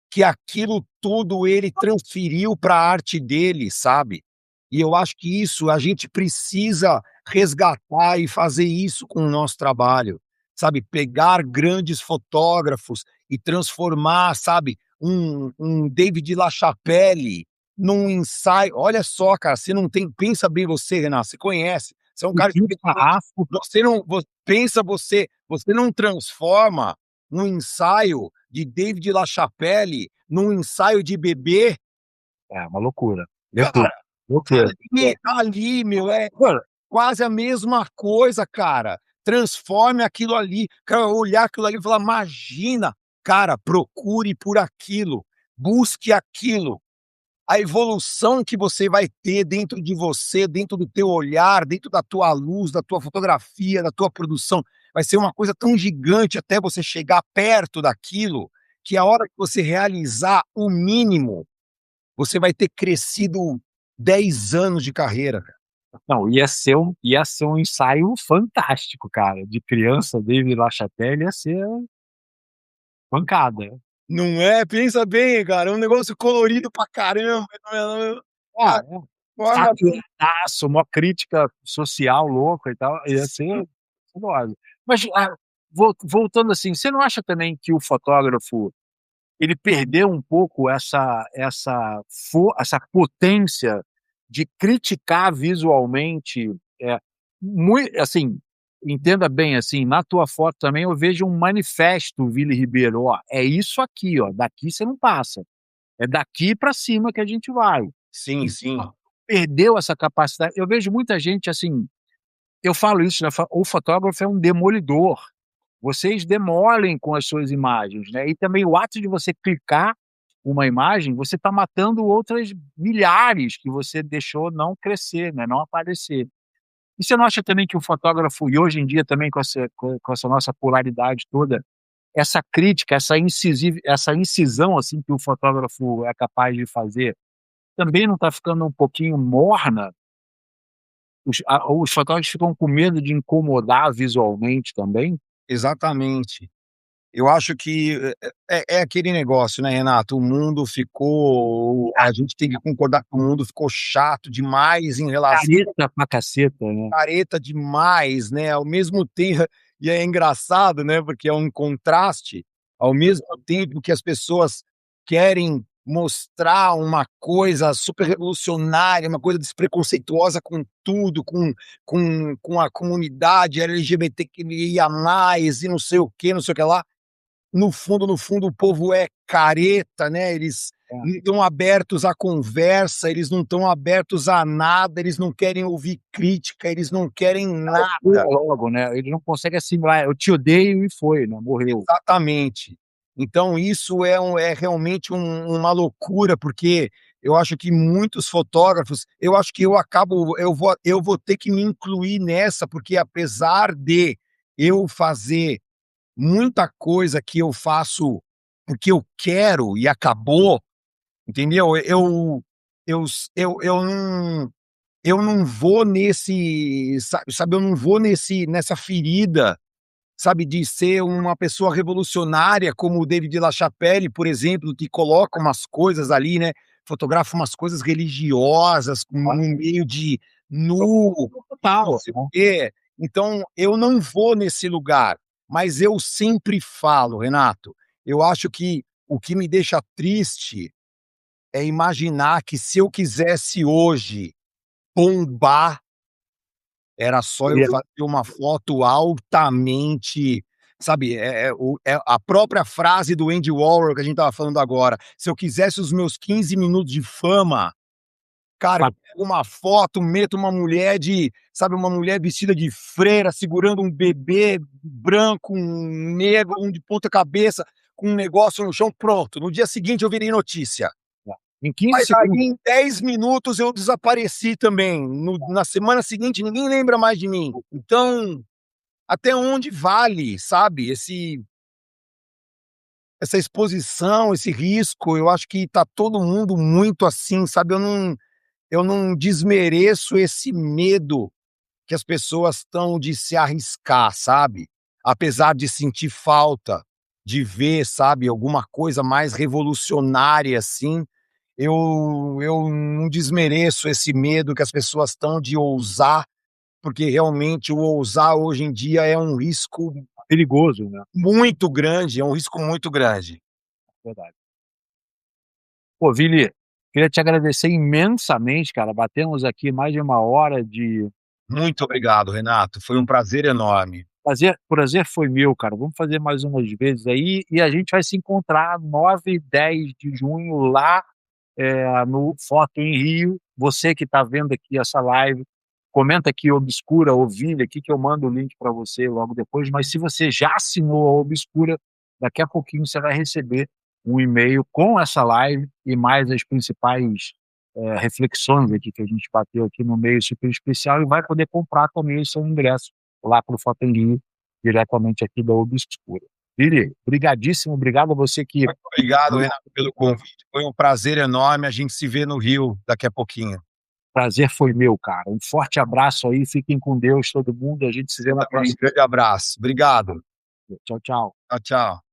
que aquilo tudo ele transferiu para a arte dele, sabe. E eu acho que isso a gente precisa resgatar e fazer isso com o nosso trabalho, sabe, pegar grandes fotógrafos e transformar, sabe, um David LaChapelle num ensaio. Olha só, cara, você não tem, pensa bem você, Renato, você conhece, você é um O cara que Pipo Sarrafo, você não vo pensa você não transforma um ensaio de David LaChapelle num ensaio de bebê, é uma loucura. Loucura, cara, loucura. ali, meu, é Agora, quase a mesma coisa, cara. Transforme aquilo ali, cara, olhar aquilo ali e falar: "Imagina". Cara, procure por aquilo, busque aquilo. A evolução que você vai ter dentro de você, dentro do teu olhar, dentro da tua luz, da tua fotografia, da tua produção, vai ser uma coisa tão gigante até você chegar perto daquilo, que a hora que você realizar o mínimo, você vai ter crescido 10 anos de carreira, cara. não, ia ser um ensaio fantástico, cara, de criança, David LaChapelle ia ser pancada. Não é? Pensa bem, cara, é um negócio colorido pra caramba. Ah, A é. forma Saturadaço, mó crítica social louca e tal, ia ser foda. Mas, voltando assim, você não acha também que o fotógrafo, ele perdeu um pouco essa potência de criticar visualmente, mui assim, entenda bem, assim, na tua foto também eu vejo um manifesto Vili Ribeiro: "Ó, é isso aqui, ó, daqui você não passa, é daqui pra cima que a gente vai". sim, sim. Perdeu essa capacidade. Eu vejo muita gente assim, eu falo isso, né, o fotógrafo é um demolidor. Vocês demolem com as suas imagens, né, e também o ato de você clicar uma imagem, você está matando outras milhares que você deixou não crescer, né, não aparecer. E você não acha também que o fotógrafo, e hoje em dia também com essa nossa polaridade toda, essa crítica, essa incisão, assim, que o fotógrafo é capaz de fazer, também não está ficando um pouquinho morna? Os fotógrafos ficam com medo de incomodar visualmente também? Exatamente. Eu acho que é aquele negócio, né, Renato, o mundo ficou, a gente tem que concordar que o mundo ficou chato demais em relação, Careta pra caceta, né. careta demais, né, ao mesmo tempo. E é engraçado, né, porque é um contraste, ao mesmo tempo que as pessoas querem mostrar uma coisa super revolucionária, uma coisa despreconceituosa com tudo, com a comunidade LGBTQIA+, e não sei o quê, não sei o que lá. No fundo, o povo é careta, né, eles É. não estão abertos à conversa, eles não estão abertos a nada, eles não querem ouvir crítica, eles não querem nada. Logo, né, ele não consegue assimilar: "Eu te odeio" e foi, né, morreu. Exatamente. Então isso é realmente uma loucura, porque eu acho que muitos fotógrafos, eu acho que eu vou ter que me incluir nessa, porque apesar de eu fazer muita coisa que eu faço porque eu quero e acabou, entendeu? Eu não vou nesse, sabe, eu não vou nessa ferida, sabe, de ser uma pessoa revolucionária como o David LaChapelle, por exemplo, que coloca umas coisas ali, né, fotografa umas coisas religiosas no meio de nu, não Total. sei o quê. Então, eu não vou nesse lugar, mas eu sempre falo, Renato, eu acho que o que me deixa triste é imaginar que se eu quisesse hoje bombar, era só eu fazer uma foto altamente, sabe, é a própria frase do Andy Warhol que a gente estava falando agora, se eu quisesse os meus 15 minutos de fama, cara, eu pego uma foto, meto uma mulher sabe, uma mulher vestida de freira, segurando um bebê branco, um negro, um de ponta cabeça, com um negócio no chão, pronto, no dia seguinte eu virei notícia. Em 15 Mas aí segundos. em 10 minutos eu desapareci também, na semana seguinte ninguém lembra mais de mim. Então, até onde vale, sabe, essa exposição, esse risco? Eu acho que tá todo mundo muito assim, sabe, eu não desmereço esse medo que as pessoas estão de se arriscar, sabe, apesar de sentir falta de ver, sabe, alguma coisa mais revolucionária, assim, eu não desmereço esse medo que as pessoas estão de ousar, porque realmente o ousar hoje em dia é um risco Perigoso, né? muito grande, é um risco muito grande. Verdade. Pô, Vili, queria te agradecer imensamente, cara. Batemos aqui mais de 1 hora de Muito obrigado, Renato, foi um prazer enorme. prazer foi meu, cara. Vamos fazer mais umas vezes aí e a gente vai se encontrar 9 e 10 de junho lá, no Foto em Rio. Você que está vendo aqui essa live, comenta aqui Obscura ou Vili aqui que eu mando o link para você logo depois, mas se você já assinou a Obscura, daqui a pouquinho você vai receber um e-mail com essa live e mais as principais reflexões aqui que a gente bateu aqui no meio super especial e vai poder comprar também o seu ingresso lá para o Foto em Rio, diretamente aqui da Obscura. Vili, brigadíssimo, obrigado a você que... Muito obrigado, Renato, pelo convite, foi um prazer enorme, a gente se vê no Rio daqui a pouquinho. Prazer foi meu, cara. Um forte abraço aí, fiquem com Deus todo mundo, a gente se vê na próxima. Grande abraço, obrigado. Tchau, tchau. Tchau, tchau.